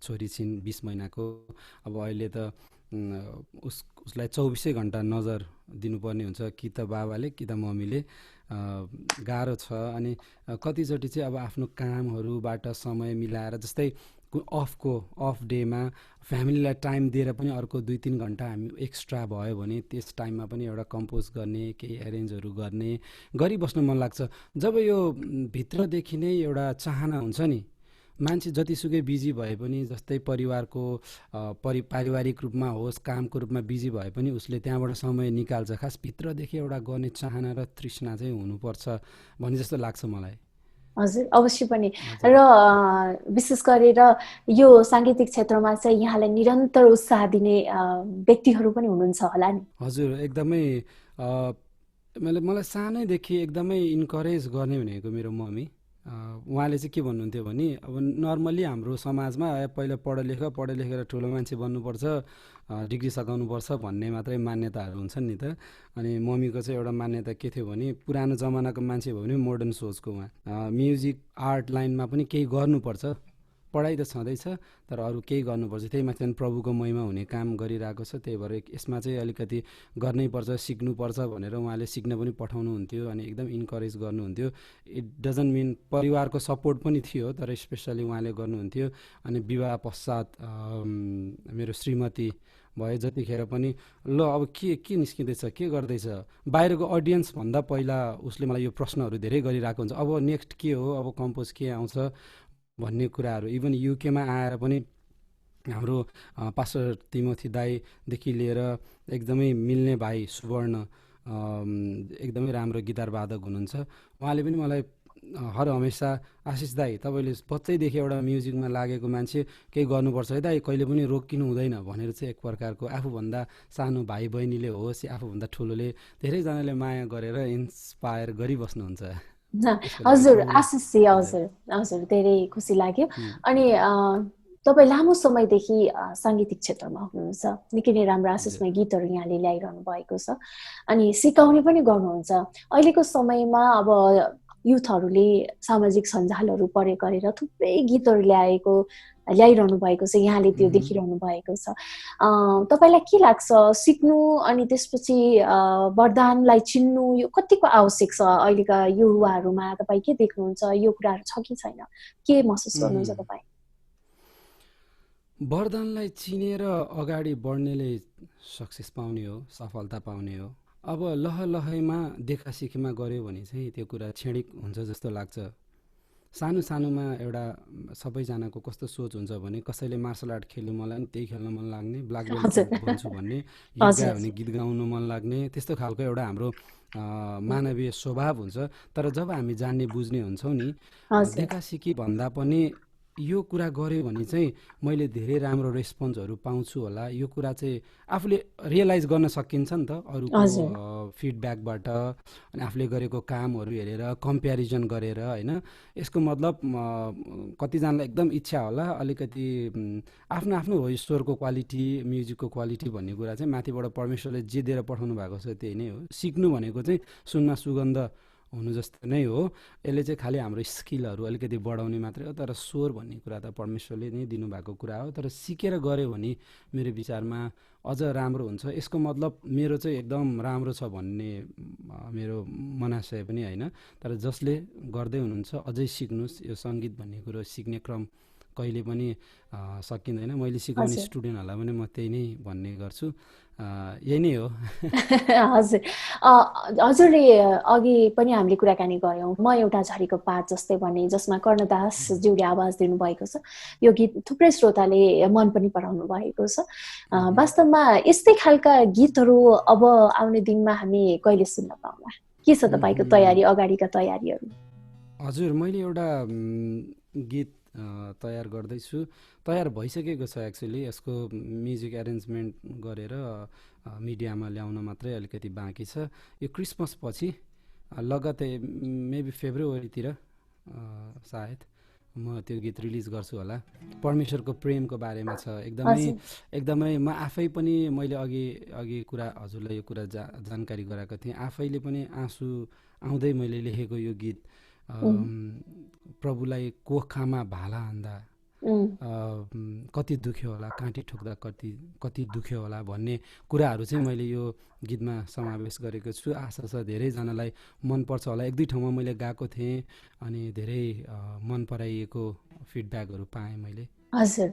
छोरी छिन् 20 महिनाको, अब अहिले त उसलाई 24 घन्टा नजर दिनुपर्ने हुन्छ, कि त बाबाले कि त मम्मीले। गाह्रो छ। अनि कतिचोटि चाहिँ अब आफ्नो कामहरूबाट समय मिलाएर, जस्तै अफ डेमा फ्यामिलीलाई टाइम दिएर पनि अर्को 2-3 घन्टा हामी एक्स्ट्रा भयो भने त्यस टाइममा पनि एउटा कम्पोज गर्ने, केही एरेन्जहरू गर्ने गरिबस्नु मन लाग्छ। जब यो भित्रदेखि नै एउटा चाहना हुन्छ नि, मान्छे जतिसुकै बिजी भए पनि, जस्तै परिवारको पारिवारिक रूपमा होस्, कामको रूपमा बिजी भए पनि उसले त्यहाँबाट समय निकाल्छ। खास भित्रदेखि एउटा गर्ने चाहना र तृष्णा चाहिँ हुनुपर्छ भन्ने जस्तो लाग्छ मलाई। हजुर, अवश्य पनि। र विशेष गरेर यो साङ्गीतिक क्षेत्रमा चाहिँ यहाँलाई निरन्तर उत्साह दिने व्यक्तिहरू पनि हुनुहुन्छ होला नि? हजुर, एकदमै। मलाई सानैदेखि एकदमै इन्करेज गर्ने भनेको मेरो मम्मी। उहाँले चाहिँ के भन्नुहुन्थ्यो भने, अब नर्मल्ली हाम्रो समाजमा पहिला पढ लेखेर ठुलो मान्छे बन्नुपर्छ, डिग्री सघाउनुपर्छ भन्ने मात्रै मान्यताहरू हुन्छन् नि त। अनि मम्मीको चाहिँ एउटा मान्यता के थियो भने, पुरानो जमानाको मान्छे भयो भने मोडर्न सोचको उहाँ, म्युजिक आर्ट लाइनमा पनि केही गर्नुपर्छ, पढाइ त छँदैछ तर अरू केही गर्नुपर्छ। त्यही माथि प्रभुको महिमा हुने काम गरिरहेको छ, त्यही भएर यसमा चाहिँ अलिकति गर्नैपर्छ, सिक्नुपर्छ भनेर उहाँले सिक्न पनि पठाउनुहुन्थ्यो अनि एकदम इन्करेज गर्नुहुन्थ्यो। इट डजन्ट मिन परिवारको सपोर्ट पनि थियो, तर स्पेसली उहाँले गर्नुहुन्थ्यो। अनि विवाह पश्चात मेरो श्रीमती भयो, जतिखेर पनि ल अब के निस्किँदैछ, के गर्दैछ, बाहिरको अडियन्सभन्दा पहिला उसले मलाई यो प्रश्नहरू धेरै गरिरहेको हुन्छ, अब नेक्स्ट के हो, अब कम्पोज के आउँछ भन्ने कुराहरू। इभन युकेमा आएर पनि हाम्रो पास्टर तिमोथी दाईदेखि लिएर एकदमै मिल्ने भाइ सुवर्ण एकदमै राम्रो गिटार वादक हुनुहुन्छ। उहाँले पनि मलाई हर हमेसा आशिष दाई तपाईँले बच्चैदेखि एउटा म्युजिकमा लागेको मान्छे केही गर्नुपर्छ है दाई, कहिले पनि रोकिनु हुँदैन भनेर चाहिँ एक प्रकारको आफूभन्दा सानो भाइ बहिनीले होस् या आफूभन्दा ठुलोले धेरैजनाले माया गरेर इन्सपायर गरिबस्नुहुन्छ। हजुर आशिष हजुर हजुर धेरै खुसी लाग्यो। अनि तपाईँ लामो समयदेखि साङ्गीतिक क्षेत्रमा हुनुहुन्छ, निकै नै राम्रो आशिषमय गीतहरू यहाँले ल्याइरहनु भएको छ अनि सिकाउने पनि गर्नुहुन्छ। अहिलेको समयमा अब युथहरूले सामाजिक सञ्जालहरू प्रयोग गरेर थुप्रै गीतहरू ल्याइरहनु भएको छ, यहाँले त्यो देखिरहनु भएको छ। तपाईँलाई के लाग्छ सिक्नु अनि त्यसपछि वरदानलाई चिन्नु यो कतिको आवश्यक छ अहिलेका युवाहरूमा? तपाईँ के देख्नुहुन्छ, यो कुराहरू छ कि छैन, के महसुस गर्नुहुन्छ तपाईँ? वरदानलाई चिनेर अगाडि बढ्नेले सक्सेस पाउने हो, सफलता पाउने हो। अब लहलहैमा देखासिखीमा गऱ्यो भने चाहिँ त्यो कुरा क्षणिक हुन्छ जस्तो लाग्छ। सानो सानोमा एउटा सबैजनाको कस्तो सोच हुन्छ भने कसैले मार्सल आर्ट खेल्नु मन लाग्ने, त्यही खेल्न मन लाग्ने, ब्ल्याक बेल्ट बन्छु भन्ने, गीत गायो भने गीत गाउनु मन लाग्ने, त्यस्तो खालको एउटा हाम्रो मानवीय स्वभाव हुन्छ। तर जब हामी जान्ने बुझ्ने हुन्छौँ नि, देखासिखी भन्दा पनि यो कुरा गऱ्यो भने चाहिँ मैले धेरै राम्रो रेस्पोन्सहरू पाउँछु होला, यो कुरा चाहिँ आफूले रियलाइज गर्न सकिन्छ नि त अरूको फिडब्याकबाट। अनि आफूले गरेको कामहरू हेरेर कम्प्यारिजन गरेर होइन। यसको मतलब कतिजनालाई एकदम इच्छा होला, अलिकति आफ्नो आफ्नो हो ईश्वरको क्वालिटी, म्युजिकको क्वालिटी भन्ने कुरा चाहिँ माथिबाट परमेश्वरले जे दिएर पठाउनु भएको छ त्यही नै हो। सिक्नु भनेको चाहिँ सुनमा सुगन्ध हुनु जस्तो नै हो। यसले चाहिँ खालि हाम्रो स्किलहरू अलिकति बढाउने मात्रै हो, तर स्वर भन्ने कुरा त परमेश्वरले नै दिनुभएको कुरा हो। तर सिकेर गऱ्यो भने मेरो विचारमा अझ राम्रो हुन्छ। यसको मतलब मेरो चाहिँ एकदम राम्रो छ भन्ने मेरो मनाशय पनि होइन, तर जसले गर्दै हुनुहुन्छ अझै सिक्नुहोस्। यो सङ्गीत भन्ने कुरो सिक्ने क्रम कहिले पनि सकिँदैन। मैले सिकाउने स्टुडेन्टहरूलाई पनि म त्यही नै भन्ने गर्छु, यही नै हो। हजुर हजुरले अघि पनि हामीले कुराकानी गऱ्यौँ, म एउटा झरीको पात जस्तै भन्ने, जसमा कर्णदासज्यूले आवाज दिनुभएको छ। यो गीत थुप्रै श्रोताले मन पनि पराउनु भएको छ। वास्तवमा यस्तै खालका गीतहरू अब आउने दिनमा हामी कहिले सुन्न पाउँला? के छ तपाईँको तयारी, अगाडिका तयारीहरू? हजुर मैले एउटा गीत तयार गर्दैछु, तयार भइसकेको छ एक्चुअली। यसको म्युजिक एरेन्जमेन्ट गरेर मिडियामा ल्याउन मात्रै अलिकति बाँकी छ। यो क्रिसमस पछि लगतै मेबी फेब्रुअरीतिर सायद म त्यो गीत रिलिज गर्छु होला। परमेश्वरको प्रेमको बारेमा छ, एकदमै म आफै पनि मैले अघि कुरा हजुरलाई यो कुरा जानकारी गराएको थिएँ। आफैले पनि आँसु आउँदै मैले लेखेको यो गीत प्रभुलाई कोखामा भाला हान्दा कति दुख्यो होला, काँटी ठोक्दा कति दुख्यो होला भन्ने कुराहरू चाहिँ मैले यो गीतमा समावेश गरेको छु। आशा छ धेरैजनालाई मनपर्छ होला। एक दुई ठाउँमा मैले गाएको थिएँ अनि धेरै मन पराइएको फिडब्याकहरू पाएँ मैले। हजुर,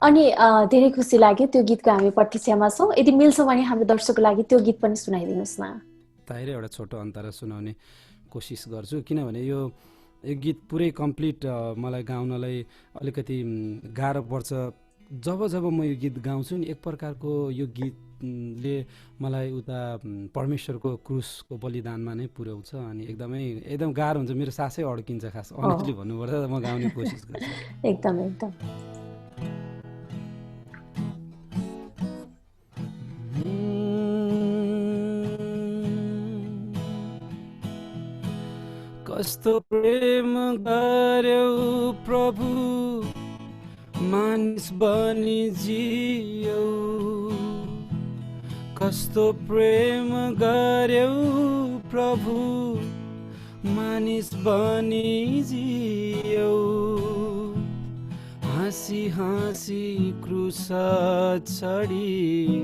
अनि धेरै खुसी लाग्यो। त्यो गीतको हामी प्रतीक्षामा छौँ। यदि मिल्छ भने हाम्रो दर्शकको लागि त्यो गीत पनि सुनाइदिनुहोस् न। ताहिर एउटा छोटो अन्तरा सुनाउने कोसिस गर्छु, किनभने यो गीत पुरै कम्प्लिट मलाई गाउनलाई अलिकति गाह्रो पर्छ। जब म यो गीत गाउँछु नि, एक प्रकारको यो गीतले मलाई उता परमेश्वरको क्रुसको बलिदानमा नै पुर्याउँछ अनि एकदम गाह्रो हुन्छ। मेरो सासै अड्किन्छ, खास अनेस्टली भन्नुपर्छ। म गाउने कोसिस गर्छु। एकदम कस्तो प्रेम गर्यौ प्रभु, मानिस बनी जियौ। कस्तो प्रेम गर्यौ प्रभु, मानिस बनी जियौ। हाँसी हाँसी क्रुस चढी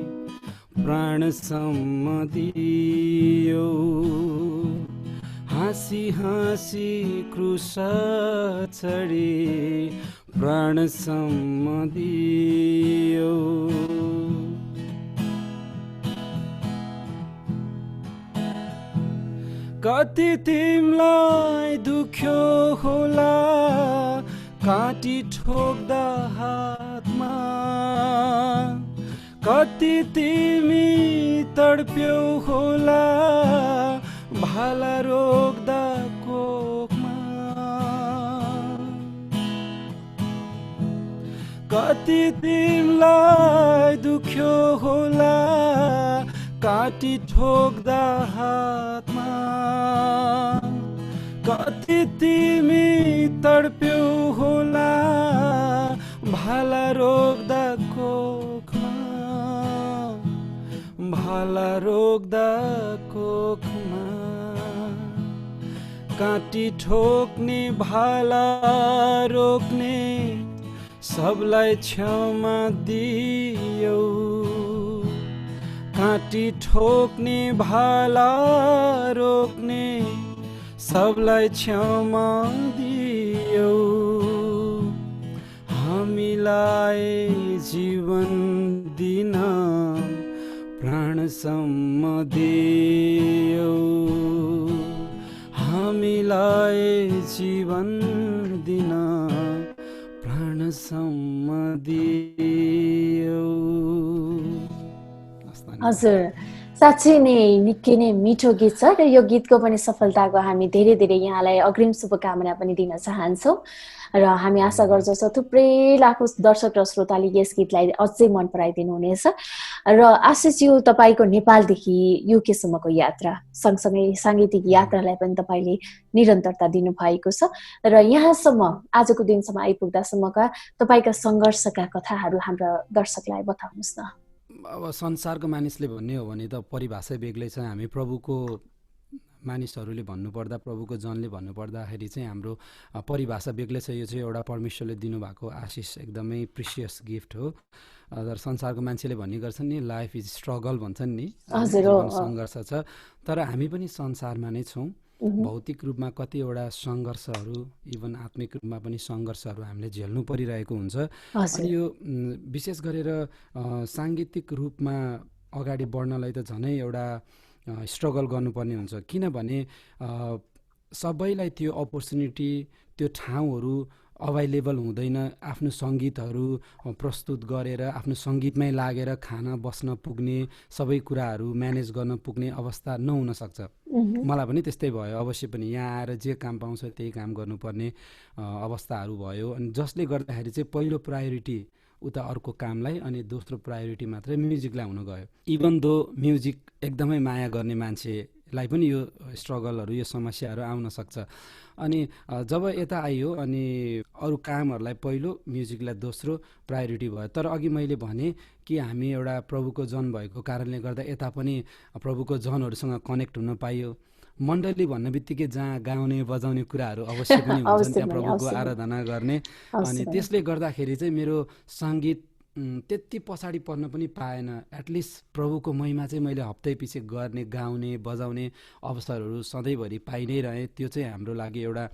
प्राणसम्म दियौ। हाँसी हाँसी क्रुस चढी प्राणसम्म दियौ। कति तिमीलाई दुख्यो होला, काँटी ठोक्दा हातमा कति तिमी तडप्यौ होला भाला रोक्दा कोखमा, कति तिमीलाई दुख्यो होला काटी ठोक्दा हातमा, कति तिमी तडप्यौ होला भाला रोक्दा कोखमा, भाला रोक्दा कोखमा, काटी ठोक्ने भाला रोक्ने सबलाई क्षमा दियौ, काटी ठोक्ने भाला रोक्ने सबलाई क्षमा दियौ, हामीलाई जीवन दिन प्राणसम्म दियौ, हामीलाई जीवन दिन प्राणसम्म दियौ। हजुर, साँच्चै नै निकै नै मिठो गीत छ र यो गीतको पनि सफलताको हामी धेरै धेरै यहाँलाई अग्रिम शुभकामना पनि दिन चाहन्छौँ र हामी आशा गर्दछौँ थुप्रै लाखौँ दर्शक र श्रोताले यस गीतलाई अझै मन पराइदिनु हुनेछ। र आशिषज्यू, तपाईँको नेपालदेखि युकेसम्मको यात्रा सँगसँगै साङ्गीतिक यात्रालाई पनि तपाईँले निरन्तरता दिनुभएको छ र यहाँसम्म आजको दिनसम्म आइपुग्दासम्मका तपाईँका सङ्घर्षका कथाहरू हाम्रा दर्शकलाई बताउनुहोस् न। अब संसारको मानिसले भन्ने हो भने त परिभाषा बेग्लै छ। हामी प्रभुको मानिसहरूले भन्नुपर्दा, प्रभुको जनले भन्नुपर्दाखेरि चाहिँ हाम्रो परिभाषा बेग्लै छ। यो चाहिँ एउटा परमेश्वरले दिनुभएको आशिष, एकदमै प्रिसियस गिफ्ट हो। तर संसारको मान्छेले भन्ने गर्छन् नि, लाइफ इज स्ट्रगल भन्छन् नि, सङ्घर्ष छ। तर हामी पनि संसारमा नै छौँ। भौतिक रूपमा कतिवटा सङ्घर्षहरू, इभन आत्मिक रूपमा पनि सङ्घर्षहरू हामीले झेल्नु परिरहेको हुन्छ। अनि यो विशेष गरेर साङ्गीतिक रूपमा अगाडि बढ्नलाई त झनै एउटा स्ट्रगल गर्नुपर्ने हुन्छ, किनभने सबैलाई त्यो अपर्च्युनिटी, त्यो ठाउँहरू अभाइलेबल हुँदैन। आफ्नो सङ्गीतहरू प्रस्तुत गरेर, आफ्नो सङ्गीतमै लागेर खान बस्न पुग्ने, सबै कुराहरू म्यानेज गर्न पुग्ने अवस्था नहुन सक्छ। मलाई पनि त्यस्तै भयो। अवश्य पनि यहाँ आएर जे काम पाउँछ त्यही काम गर्नुपर्ने अवस्थाहरू भयो। अनि जसले गर्दाखेरि चाहिँ पहिलो प्रायोरिटी उता अर्को कामलाई, अनि दोस्रो प्रायोरिटी मात्रै म्युजिकलाई हुन गयो। इभन दो म्युजिक एकदमै माया गर्ने मान्छेलाई पनि यो स्ट्रगलहरू, यो समस्याहरू आउन सक्छ। अनि जब यता आइयो अनि अरू कामहरूलाई पहिलो, म्युजिकलाई दोस्रो प्रायोरिटी भयो। तर अघि मैले भने कि हामी एउटा प्रभुको जन भएको कारणले गर्दा यता पनि प्रभुको जनहरूसँग कनेक्ट हुन पाइयो। मण्डली भन्ने बित्तिकै जहाँ गाउने बजाउने कुराहरू अवश्य पनि हुन्छन्, त्यहाँ प्रभुको आराधना गर्ने। अनि त्यसले गर्दाखेरि चाहिँ मेरो सङ्गीत त्यति पछाडि पर्न पनि पाएन। एटलिस्ट प्रभुको महिमा चाहिँ मैले हप्तै पछि गर्ने, गाउने, बजाउने अवसरहरू सधैँभरि पाइ नै रहेँ। त्यो चाहिँ हाम्रो लागि एउटा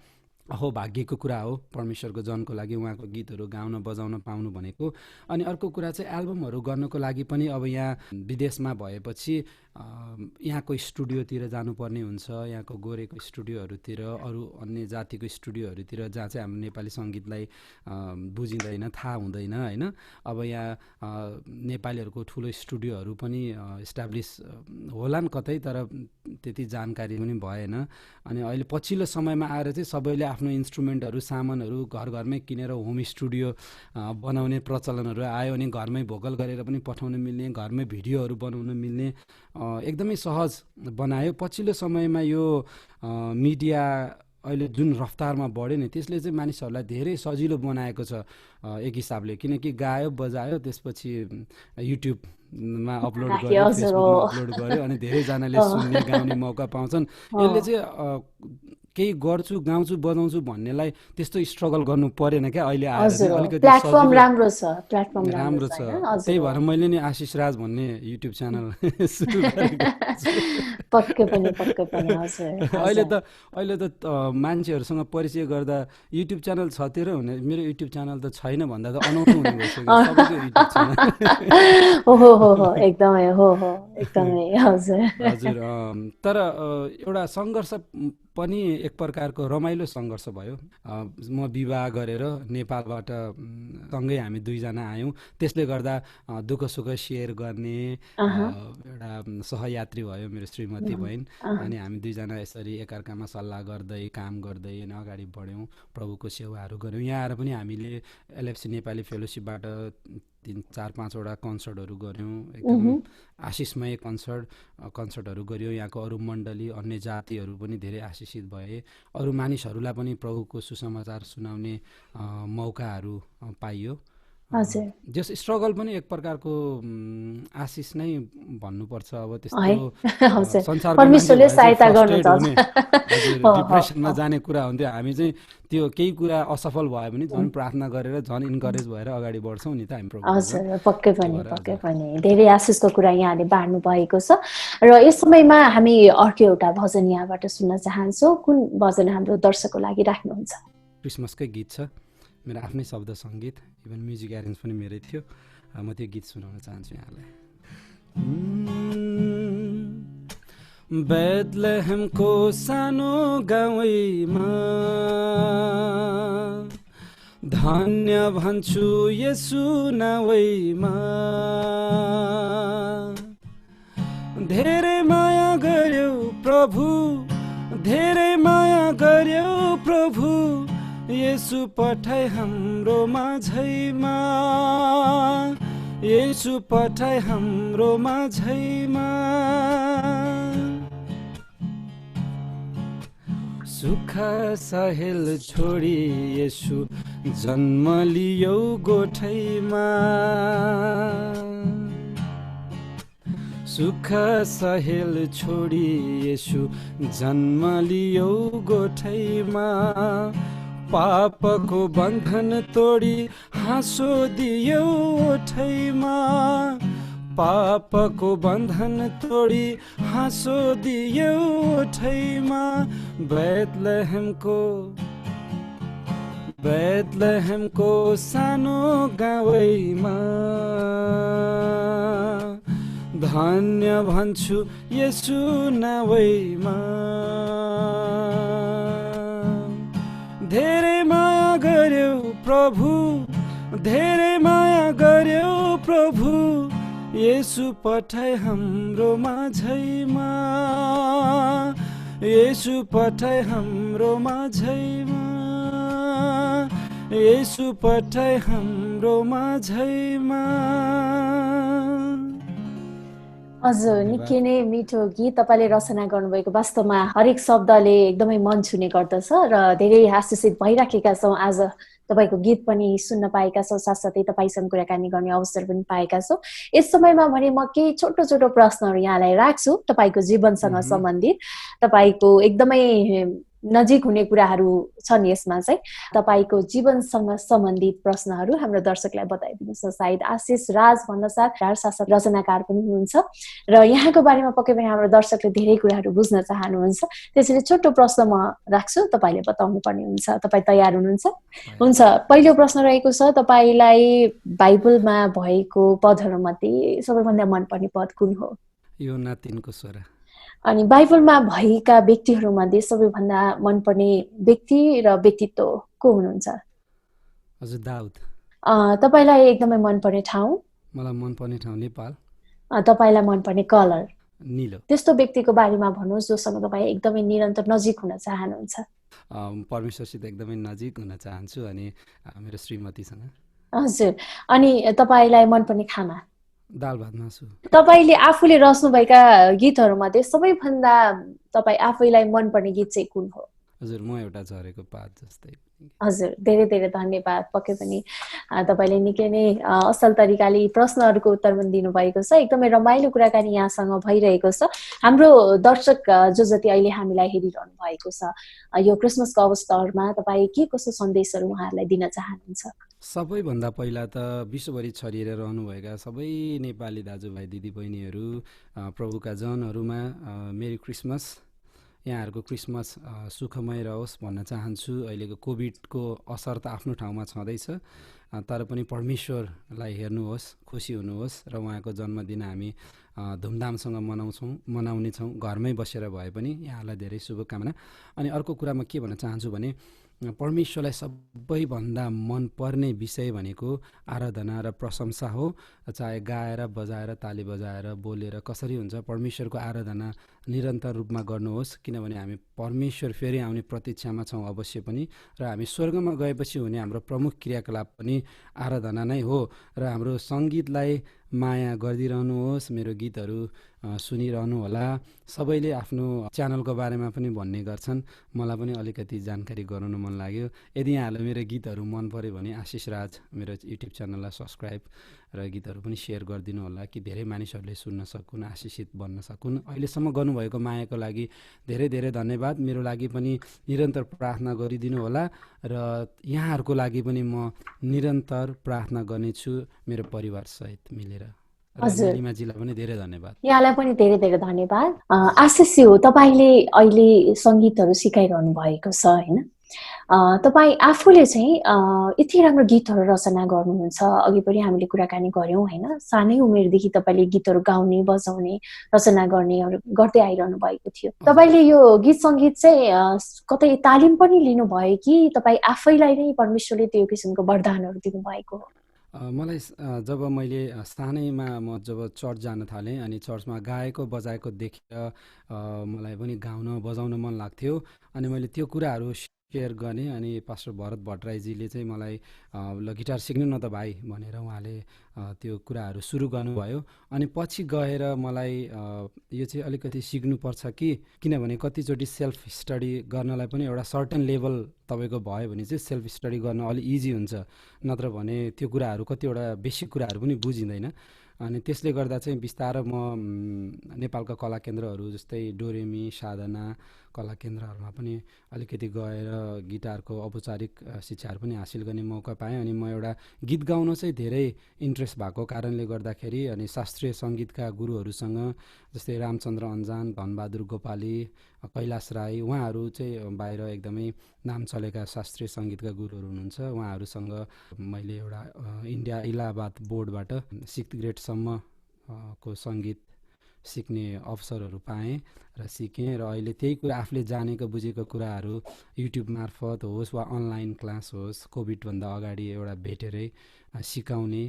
भाग्यको कुरा हो, परमेश्वरको जनको लागि उहाँको गीतहरू गाउन बजाउन पाउनु भनेको। अनि अर्को कुरा चाहिँ एल्बमहरू गर्नको लागि पनि अब यहाँ विदेशमा भएपछि यहाँको स्टुडियोतिर जानुपर्ने हुन्छ, यहाँको गोरेको स्टुडियोहरूतिर, अरू अन्य जातिको स्टुडियोहरूतिर, जहाँ चाहिँ हाम्रो नेपाली सङ्गीतलाई बुझिँदैन, थाहा हुँदैन होइन। अब यहाँ नेपालीहरूको ठुलो स्टुडियोहरू पनि इस्टाब्लिस होलान् कतै, तर त्यति जानकारी पनि भएन। अनि अहिले पछिल्लो समयमा आएर चाहिँ सबैले आफ्नो इन्स्ट्रुमेन्टहरू, सामानहरू घर घरमै किनेर होम स्टुडियो बनाउने प्रचलनहरू आयो। अनि घरमै भोकल गरेर पनि पठाउन मिल्ने, घरमै भिडियोहरू बनाउन मिल्ने एकदमै सहज बनायो। पछिल्लो समयमा यो मिडिया अहिले जुन रफ्तारमा बढ्यो नि, त्यसले चाहिँ मानिसहरूलाई धेरै सजिलो बनाएको छ एक हिसाबले। किनकि गायो, बजायो, त्यसपछि युट्युबमा अपलोड गर्यो, फेसबुकमा अपलोड गर्यो, अनि धेरैजनाले सुन्ने, गाउने मौका पाउँछन्। यसले चाहिँ केही गर्छु, गाउँछु, बजाउँछु भन्नेलाई त्यस्तो स्ट्रगल गर्नु परेन क्या। अहिले आएर चाहिँ अलिकति प्लेटफर्म राम्रो छ, प्लेटफर्म राम्रो छ। त्यही भएर मैले नि आशिष राज भन्ने युट्युब च्यानल सुरु गरेको छु। पक्कै पनि हजुर। अहिले त मान्छेहरूसँग परिचय गर्दा युट्युब च्यानल छ तेरो हुने, मेरो युट्युब च्यानल त छैन भन्दा त अनौठो हुने भइसक्यो सबैको युट्युब च्यानल। हो एकदमै, एकदमै हजुर। तर एउटा सङ्घर्ष पनि एक प्रकारको रमाइलो सङ्घर्ष भयो। म विवाह गरेर नेपालबाट सँगै हामी दुईजना आयौँ। त्यसले गर्दा दुःख सुख सेयर गर्ने एउटा सहयात्री भयो मेरो श्रीमती बहिनी। अनि हामी दुईजना यसरी एकअर्कामा सल्लाह गर्दै काम गर्दै अगाडि बढ्यौँ, प्रभुको सेवाहरू गऱ्यौँ। यहाँ आएर पनि हामीले एलएफसी नेपाली फेलोसिपबाट 3-4-5वटा कन्सर्टहरू गऱ्यौँ। एकदम आशिषमय कन्सर्टहरू गऱ्यौँ। यहाँको अरू मण्डली अन्य जातिहरू पनि धेरै आशिषित भए। अरू मानिसहरूलाई पनि प्रभुको सुसमाचार सुनाउने मौकाहरू पाइयो। जस स्ट्रगल पनि एक प्रकारको आशिष नै भन्नुपर्छ। अब त्यस्तो संसारको परमेश्वरले सहायता गर्नुहुन्छ। डिप्रेसनमा जाने कुरा हुन्थ्यो। हामी चाहिँ त्यो केही कुरा असफल भयो भने झन् प्रार्थना गरेर झन् इन्करेज भएर अगाडि बढ्छौँ नि त हामी प्रभु। हजुर, पक्कै पनि धेरै आशिषको कुरा यहाँले बाँड्नु भएको छ। र यस समयमा हामी अर्को एउटा भजन यहाँबाट सुन्न चाहन्छौँ। कुन भजन हाम्रो दर्शकको लागि राख्नुहुन्छ? क्रिसमसकै गीत छ, मेरो आफ्नै शब्द सङ्गीत, इभन म्युजिक एरेन्ज पनि मेरै थियो। म त्यो गीत सुनाउन चाहन्छु यहाँलाई। बेथलेहेमको सानो गाउँमा धन्य भन्छु येशू नाउँमा, धेरै माया गर्यो प्रभु, धेरै माया गर्यो प्रभु, येशू पठाए हाम्रो माझैमा, येशू पठाए हाम्रो माझैमा। सुख सहेल छोडी येशू जन्म लियो गोठैमा, सुख सहेल छोडी येशू जन्म लियो गोठैमा, पापको बन्धन तोडी हाँसो दियो ओठैमा, पापको बन्धन तोडी हाँसो दियो ओठैमा। बेथलेहेमको सानो गाउँमा धन्य भन्छु येशू नाउँमा, धेरै माया गर्यो प्रभु, धेरै माया गर्यो प्रभु, येशू पठाए हाम्रो माझैमा, येशू पठाए हाम्रो माझैमा, येशू पठाए हाम्रो माझैमा। हजुर, निकै नै मिठो गीत तपाईँले रचना गर्नुभएको। वास्तवमा हरेक शब्दले एकदमै मन छुने गर्दछ र धेरै आशिषित भइराखेका छौँ। आज तपाईँको गीत पनि सुन्न पाएका छौँ, साथसाथै तपाईँसँग कुराकानी गर्ने अवसर पनि पाएका छौँ। यस समयमा भने म केही छोटो छोटो प्रश्नहरू यहाँलाई राख्छु तपाईँको जीवनसँग सम्बन्धित। तपाईँको एकदमै नजिक हुने कुराहरू छन् यसमा चाहिँ। तपाईँको जीवनसँग सम्बन्धित प्रश्नहरू हाम्रो दर्शकलाई बताइदिनुहोस् न। सायद आशिष राज भन्नसाथ साथसाथ रचनाकार पनि हुनुहुन्छ र यहाँको बारेमा पक्कै पनि हाम्रो दर्शकले धेरै कुराहरू बुझ्न चाहनुहुन्छ। त्यसैले छोटो प्रश्न म राख्छु, तपाईँले बताउनु पर्ने हुन्छ। तपाईँ तयार हुनुहुन्छ? हुन्छ। पहिलो प्रश्न रहेको छ, तपाईँलाई बाइबलमा भएको पदहरूमध्ये सबैभन्दा मनपर्ने पद कुन हो? योना 3को 16। अनि बाइबलमा भएका व्यक्तिहरूमध्ये सबैभन्दा मनपर्ने व्यक्ति र व्यक्तित्व को हुनुहुन्छ? हजुर, दाउद। तपाईँलाई एकदमै मनपर्ने ठाउँ? मलाई मनपर्ने ठाउँ नेपाल। तपाईँलाई मनपर्ने कलर? निलो। त्यस्तो व्यक्तिको बारेमा भन्नुहोस् जोसँग तपाईँ एकदमै निरन्तर नजिक हुन चाहनुहुन्छ। परमेश्वरसित एकदमै नजिक हुन चाहन्छु अनि मेरो श्रीमतीसँग। हजुर। अनि तपाईँलाई मनपर्ने खाना? दाल भात मासु। तपाईँले आफूले रच्नुभएका गीतहरूमध्ये सबैभन्दा तपाईँ आफैलाई मनपर्ने गीत चाहिँ कुन हो? हजुर, म एउटा झरेको पात जस्तै। हजुर, धेरै धेरै धन्यवाद। पक्कै पनि तपाईँले निकै नै असल तरिकाले प्रश्नहरूको उत्तर पनि दिनुभएको छ। एकदमै रमाइलो कुराकानी यहाँसँग भइरहेको छ। हाम्रो दर्शक जो जति अहिले हामीलाई हेरिरहनु भएको छ, यो क्रिसमसको अवसरमा तपाईँ के कस्तो सन्देशहरू उहाँहरूलाई दिन चाहनुहुन्छ? सबैभन्दा पहिला त विश्वभरि छरिएर रहनुभएका सबै नेपाली दाजुभाइ दिदीबहिनीहरू, प्रभुका जनहरूमा मेरी क्रिसमस यहाँहरूको क्रिसमस सुखमय रहोस् भन्न चाहन्छु। अहिलेको कोभिडको असर त आफ्नो ठाउँमा छँदैछ, तर पनि परमेश्वरलाई हेर्नुहोस्, खुसी हुनुहोस् र उहाँको जन्मदिन हामी धुमधामसँग मनाउनेछौँ घरमै बसेर भए पनि। यहाँलाई धेरै शुभकामना। अनि अर्को कुरा म के भन्न चाहन्छु भने परमेश्वरलाई सबैभन्दा मनपर्ने विषय भनेको आराधना र प्रशंसा हो। चाहे गाएर बजाएर ताली बजाएर बोलेर कसरी हुन्छ, परमेश्वरको आराधना निरन्तर रूपमा गर्नुहोस्, किनभने हामी परमेश्वर फेरि आउने प्रतीक्षामा छौँ अवश्य पनि। र हामी स्वर्गमा गएपछि हुने हाम्रो प्रमुख क्रियाकलाप पनि आराधना नै हो। र हाम्रो सङ्गीतलाई माया गरिदिइरहनुहोस्, मेरो गीतहरू सुनिरहनु होला। सबैले आफ्नो च्यानलको बारेमा पनि भन्ने गर्छन्, मलाई पनि अलिकति जानकारी गराउनु मन लाग्यो। यदि यहाँहरूलाई मेरो गीतहरू मन पऱ्यो भने आशिष राज मेरो युट्युब च्यानललाई सब्सक्राइब र गीतहरू पनि सेयर गरिदिनु होला, कि धेरै मानिसहरूले सुन्न सकुन्, आशिषित बन्न सकुन्। अहिलेसम्म गर्नुभएको मायाको लागि धेरै धेरै धन्यवाद। मेरो लागि पनि निरन्तर प्रार्थना गरिदिनु होला र यहाँहरूको लागि पनि म निरन्तर प्रार्थना गर्नेछु मेरो परिवारसहित मिलेर। हजुर, निलिमाजीलाई पनि धेरै धन्यवाद। यहाँलाई पनि धेरै धेरै धन्यवाद। आशिष हो, तपाईँले अहिले सङ्गीतहरू सिकाइरहनु भएको छ होइन? तपाईँ आफूले चाहिँ यति राम्रो गीतहरू रचना गर्नुहुन्छ। अघि पनि हामीले कुराकानी गऱ्यौँ होइन, सानै उमेरदेखि तपाईँले गीतहरू गाउने, बजाउने, रचना गर्नेहरू गर्दै आइरहनु भएको थियो। तपाईँले यो गीत सङ्गीत चाहिँ कतै तालिम पनि लिनुभयो कि तपाईँ आफैलाई नै परमेश्वरले त्यो किसिमको वरदानहरू दिनुभएको हो? मलाई जब मैले सानैमा म जब चर्च जान थालेँ अनि चर्चमा गाएको बजाएको देखेर मलाई पनि गाउन बजाउन मन लाग्थ्यो। अनि मैले त्यो कुराहरू सेयर गरेँ। अनि पास्टर भरत भट्टराईजीले चाहिँ मलाई ल गिटार सिक्नु न त भाइ भनेर उहाँले त्यो कुराहरू सुरु गर्नुभयो। अनि पछि गएर मलाई यो चाहिँ अलिकति सिक्नुपर्छ कि, किनभने कतिचोटि सेल्फ स्टडी गर्नलाई पनि एउटा सर्टन लेभल तपाईँको भयो भने चाहिँ सेल्फ स्टडी गर्न अलि इजी हुन्छ, नत्र भने त्यो कुराहरू कतिवटा बेसिक कुराहरू पनि बुझिँदैन। अनि त्यसले गर्दा चाहिँ बिस्तारै म नेपालका कला केन्द्रहरू जस्तै डोरेमी, साधना कला केन्द्रहरूमा पनि अलिकति गएर गिटारको औपचारिक शिक्षाहरू पनि हासिल गर्ने मौका पाएँ। अनि म एउटा गीत गाउन चाहिँ धेरै इन्ट्रेस्ट भएको कारणले गर्दाखेरि अनि शास्त्रीय सङ्गीतका गुरुहरूसँग जस्तै रामचन्द्र अन्जान, धनबहादुर गोपाली, कैलाश राई, उहाँहरू चाहिँ बाहिर एकदमै नाम चलेका शास्त्रीय सङ्गीतका गुरुहरू हुनुहुन्छ। उहाँहरूसँग मैले एउटा इन्डिया इलाहाबाद बोर्डबाट 6th ग्रेडसम्म को सङ्गीत सिक्ने अवसरहरू पाएँ र सिकेँ। र अहिले त्यही कुरा आफूले जानेको बुझेको कुराहरू युट्युब मार्फत होस् वा अनलाइन क्लास होस्, कोभिडभन्दा अगाडि एउटा भेटेरै सिकाउने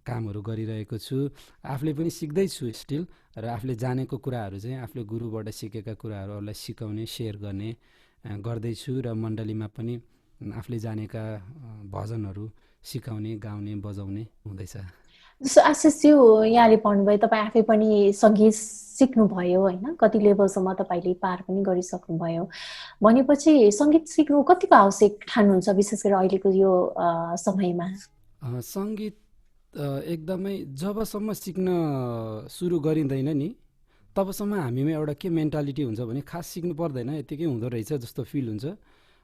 कामहरू गरिरहेको छु। आफूले पनि सिक्दैछु स्टिल, र आफूले जानेको कुराहरू चाहिँ आफूले गुरुबाट सिकेका कुराहरू अरूलाई सिकाउने, सेयर गर्ने गर्दैछु। र मण्डलीमा पनि आफूले जानेका भजनहरू सिकाउने, गाउने, बजाउने हुँदैछ। जस्तो आशिषज्यू यहाँले भन्नुभयो तपाईँ आफै पनि सङ्गीत सिक्नुभयो होइन, कति लेभलसम्म तपाईँले पार पनि गरिसक्नुभयो भनेपछि सङ्गीत सिक्नु कतिको आवश्यक ठान्नुहुन्छ विशेष गरी अहिलेको यो समयमा? सङ्गीत एकदमै जबसम्म सिक्न सुरु गरिँदैन नि तबसम्म हामीमा एउटा के मेन्टालिटी हुन्छ भने खास सिक्नु पर्दैन, यतिकै हुँदो रहेछ जस्तो फिल हुन्छ।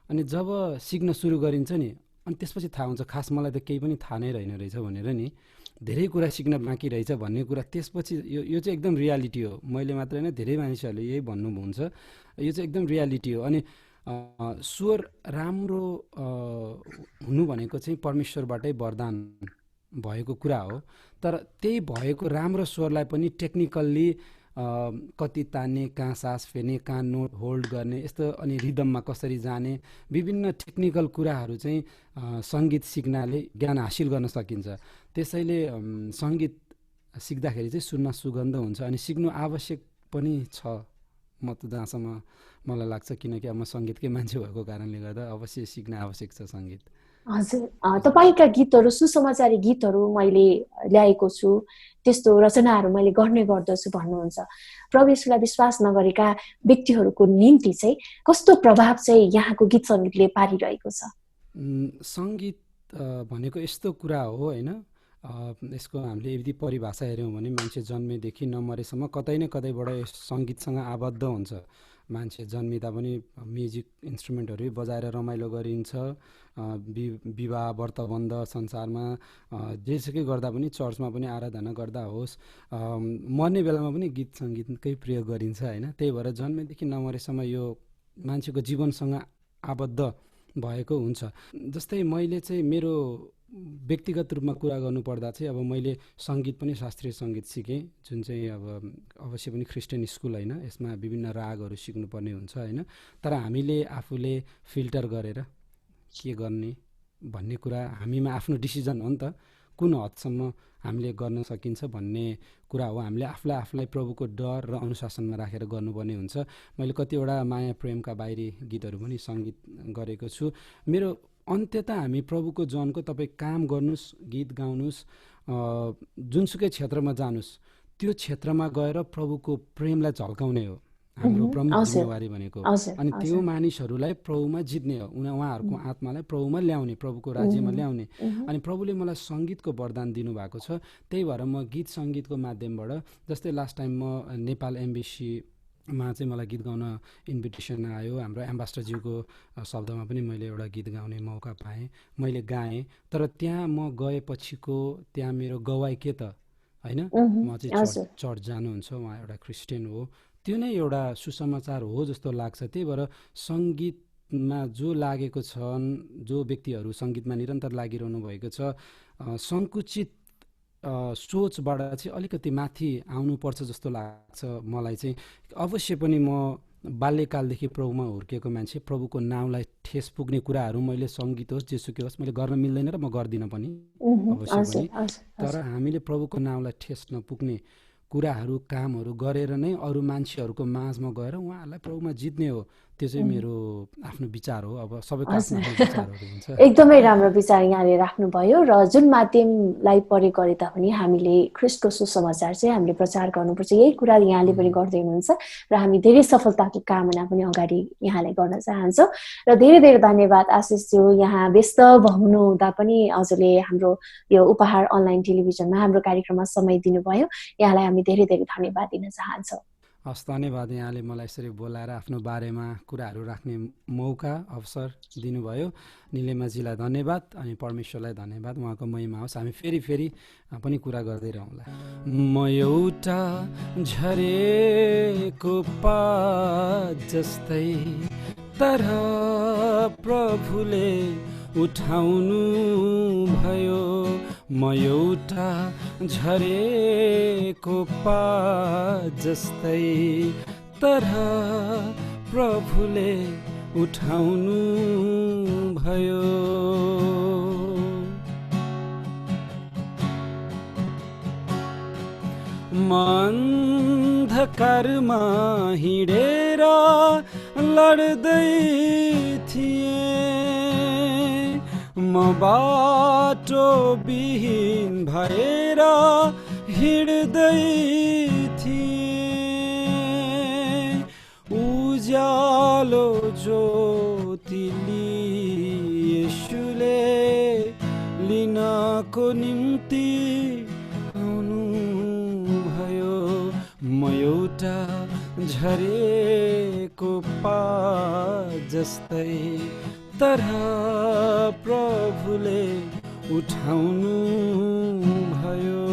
अनि जब सिक्न सुरु गरिन्छ नि अनि त्यसपछि थाहा हुन्छ खास मलाई त केही पनि थाहा नै रहेन रहेछ भनेर नि, धेरै कुरा सिक्न बाँकी रहेछ भन्ने कुरा त्यसपछि यो चाहिँ एकदम रियालिटी हो। मैले मात्र होइन, धेरै मानिसहरूले यही भन्नुहुन्छ, यो चाहिँ एकदम रियालिटी हो। अनि स्वर राम्रो हुनु भनेको चाहिँ परमेश्वरबाटै वरदान भएको कुरा हो। तर त्यही भएको राम्रो स्वरलाई पनि टेक्निकल्ली कति तान्ने, कहाँ सास फेर्ने, कहाँ नोट होल्ड गर्ने, यस्तो अनि रिदममा कसरी जाने, विभिन्न टेक्निकल कुराहरू चाहिँ सङ्गीत सिक्नाले ज्ञान हासिल गर्न सकिन्छ। त्यसैले सङ्गीत सिक्दाखेरि चाहिँ सुनमा सुगन्ध हुन्छ अनि सिक्नु आवश्यक पनि छ, म त जहाँसम्म मलाई लाग्छ, किनकि अब म सङ्गीतकै मान्छे भएको कारणले गर्दा अवश्य सिक्न आवश्यक छ सङ्गीत। हजुर, तपाईँका गीतहरू सुसमाचारी गीतहरू मैले ल्याएको छु, त्यस्तो रचनाहरू मैले गर्ने गर्दछु भन्नुहुन्छ। प्रभु येशूलाई विश्वास नगरेका व्यक्तिहरूको निम्ति चाहिँ कस्तो प्रभाव चाहिँ यहाँको गीत सङ्गीतले पारिरहेको छ? सङ्गीत भनेको यस्तो कुरा हो होइन, यसको हामीले यदि परिभाषा हेऱ्यौँ भने मान्छे जन्मेदेखि नमरेसम्म कतै न कतैबाट सङ्गीतसँग आबद्ध हुन्छ। मान्छे जन्मिँदा पनि म्युजिक इन्स्ट्रुमेन्टहरू बजाएर रमाइलो गरिन्छ। विवाह व्रतबन्ध संसारमा जेसुकै गर्दा पनि चर्चमा पनि आराधना गर्दा होस्, मर्ने बेलामा पनि गीत सङ्गीतकै प्रयोग गरिन्छ होइन। त्यही भएर जन्मेदेखि नमरेसम्म यो मान्छेको जीवनसँग आबद्ध भएको हुन्छ। जस्तै मैले चाहिँ मेरो व्यक्तिगत रूपमा कुरा गर्नुपर्दा चाहिँ अब मैले सङ्गीत पनि शास्त्रीय सङ्गीत सिकेँ, जुन चाहिँ अब अवश्य पनि क्रिस्चियन स्कुल होइन, यसमा विभिन्न रागहरू सिक्नुपर्ने हुन्छ होइन। तर हामीले आफूले फिल्टर गरेर के गर्ने भन्ने कुरा हामीमा आफ्नो डिसिजन हो नि त, कुन हदसम्म हामीले गर्न सकिन्छ भन्ने कुरा हो। हामीले आफूलाई प्रभुको डर र अनुशासनमा राखेर गर्नुपर्ने हुन्छ। मैले कतिवटा माया प्रेमका बाहिरी गीतहरू पनि सङ्गीत गरेको छु। मेरो अन्त्यतः हामी प्रभुको जनको तपाईँ काम गर्नुहोस्, गीत गाउनुहोस्, जुनसुकै क्षेत्रमा जानुहोस्, त्यो क्षेत्रमा गएर प्रभुको प्रेमलाई झल्काउने हो हाम्रो प्रमुख जिम्मेवारी भनेको। अनि त्यो मानिसहरूलाई प्रभुमा जित्ने हो, उहाँहरूको आत्मालाई प्रभुमा ल्याउने, प्रभुको राज्यमा ल्याउने। अनि प्रभुले मलाई सङ्गीतको वरदान दिनुभएको छ। त्यही भएर म गीत सङ्गीतको माध्यमबाट, जस्तै लास्ट टाइम म नेपाल एम्बेसीमा चाहिँ मलाई गीत गाउन इन्भिटेसन आयो। हाम्रो एम्बासडरज्यूको शब्दमा पनि मैले एउटा गीत गाउने मौका पाएँ, मैले गाएँ। तर त्यहाँ म गएपछिको त्यहाँ मेरो गवाई के त होइन, म चाहिँ चर्च जानुहुन्छ, उहाँ एउटा क्रिस्चियन हो, त्यो नै एउटा सुसमाचार हो जस्तो लाग्छ। त्यही भएर सङ्गीतमा जो लागेको छन्, जो व्यक्तिहरू सङ्गीतमा निरन्तर लागिरहनु भएको छ, सङ्कुचित सोचबाट चाहिँ अलिकति माथि आउनुपर्छ जस्तो लाग्छ मलाई चाहिँ। अवश्य पनि म बाल्यकालदेखि प्रभुमा हुर्किएको मान्छे, प्रभुको नाउँलाई ठेस पुग्ने कुराहरू मैले सङ्गीत होस् जेसुकै होस् मैले गर्न मिल्दैन र म गर्दिनँ पनि अवश्य पनि। तर हामीले प्रभुको नाउँलाई ठेस नपुग्ने कुराहरू कामहरू गरेर नै अरू मान्छेहरूको माझमा गएर उहाँहरूलाई प्रभुमा जित्ने हो। त्यो चाहिँ मेरो आफ्नो विचार हो। अब सबैको आफ्नो विचारहरू हुन्छ। एकदमै राम्रो विचार यहाँले राख्नुभयो। र जुन माध्यमलाई प्रयोग गरे तापनि हामीले ख्रीष्टको सुसमाचार चाहिँ हामीले प्रचार गर्नुपर्छ, यही कुरा यहाँले पनि गर्दै हुनुहुन्छ र हामी धेरै सफलताको कामना पनि अगाडि यहाँलाई गर्न चाहन्छौँ। र धेरै धेरै धन्यवाद आशिषज्यू, यहाँ व्यस्त हुनुहुँदा पनि हजुरले हाम्रो यो उपहार अनलाइन टेलिभिजनमा हाम्रो कार्यक्रममा समय दिनुभयो। यहाँलाई हामी धेरै धेरै धन्यवाद दिन चाहन्छौँ। हस्, धन्यवाद। यहाँले मलाई यसरी बोलाएर आफ्नो बारेमा कुराहरू राख्ने मौका अवसर दिनुभयो। निलेमाजीलाई धन्यवाद अनि परमेश्वरलाई धन्यवाद, उहाँको महिमा होस्। हामी फेरि पनि कुरा गर्दै रहौँला। म एउटा झरेको पात जस्तै, तर प्रभुले उठाउनु भयो। म एउटा झरेको पात जस्तै, तर प्रभुले उठाउनु भयो। म अन्धकारमा हिँडेर लड्दै थिएँ, म बाटो विहीन भएर हिँड्दै थिएँ। उज्यालो ज्योति येशूले लिनको निम्ति आउनु भयो। म एउटा झरेको पात जस्तै, तर प्रभुले उठाउनु भयो।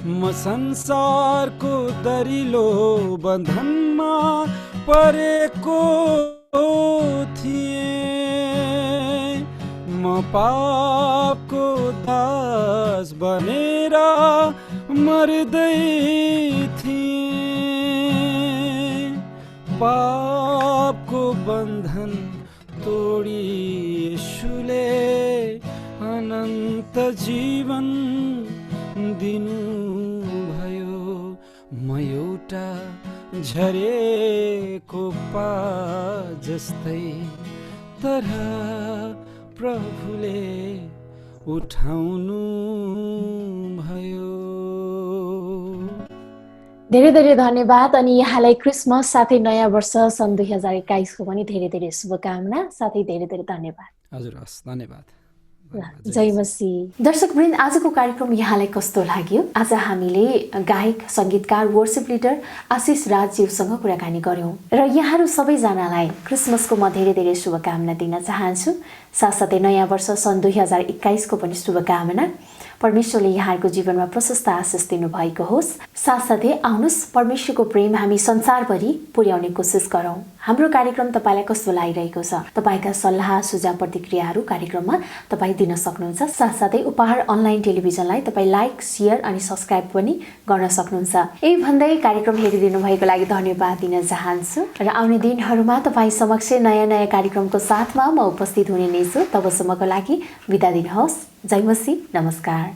म संसारको दरिलो बन्धनमा परेको थिएँ, म पापको दास बनेर मर्दै थिएँ। पापको बन्धन तोडी येशूले अनन्त जीवन दिनुभयो। म एउटा झरेको पात जस्तै, तर प्रभुले उठाउनु भयो। धेरै धेरै धन्यवाद। अनि यहाँलाई क्रिसमस साथै नयाँ वर्ष सन् 2021 को पनि धेरै धेरै शुभकामना, साथै धेरै धेरै धन्यवाद। हजुर, हस्, धन्यवाद। धन्यवाद। जय मसी। दर्शकवृन्द, आजको कार्यक्रम यहाँलाई कस्तो लाग्यो? आज हामीले गायक सङ्गीतकार वर्सिप लिडर आशिष राजज्यूसँग कुराकानी गऱ्यौँ र यहाँहरू सबैजनालाई क्रिसमसको म धेरै धेरै शुभकामना दिन चाहन्छु। साथसाथै नयाँ वर्ष सन् 2021को पनि शुभकामना। परमेश्वरले यहाँहरूको जीवनमा प्रशस्त आशिष दिनुभएको होस्। साथसाथै आउनुहोस्, परमेश्वरको प्रेम हामी संसारभरि पुर्याउने कोसिस गरौँ। हाम्रो कार्यक्रम तपाईँलाई कस्तो लागिरहेको छ? तपाईँका सल्लाह सुझाव प्रतिक्रियाहरू कार्यक्रममा तपाईँ दिन सक्नुहुन्छ। साथसाथै उपहार अनलाइन टेलिभिजनलाई तपाईँ लाइक सेयर अनि सब्सक्राइब पनि गर्न सक्नुहुन्छ। यही भन्दै कार्यक्रम हेरिदिनु भएको लागि धन्यवाद दिन चाहन्छु र आउने दिनहरूमा तपाईँ समक्ष नयाँ नयाँ कार्यक्रमको साथमा म उपस्थित हुने नै छु। तबसम्मको लागि बिदा दिनुहोस्। जय मसी, नमस्कार।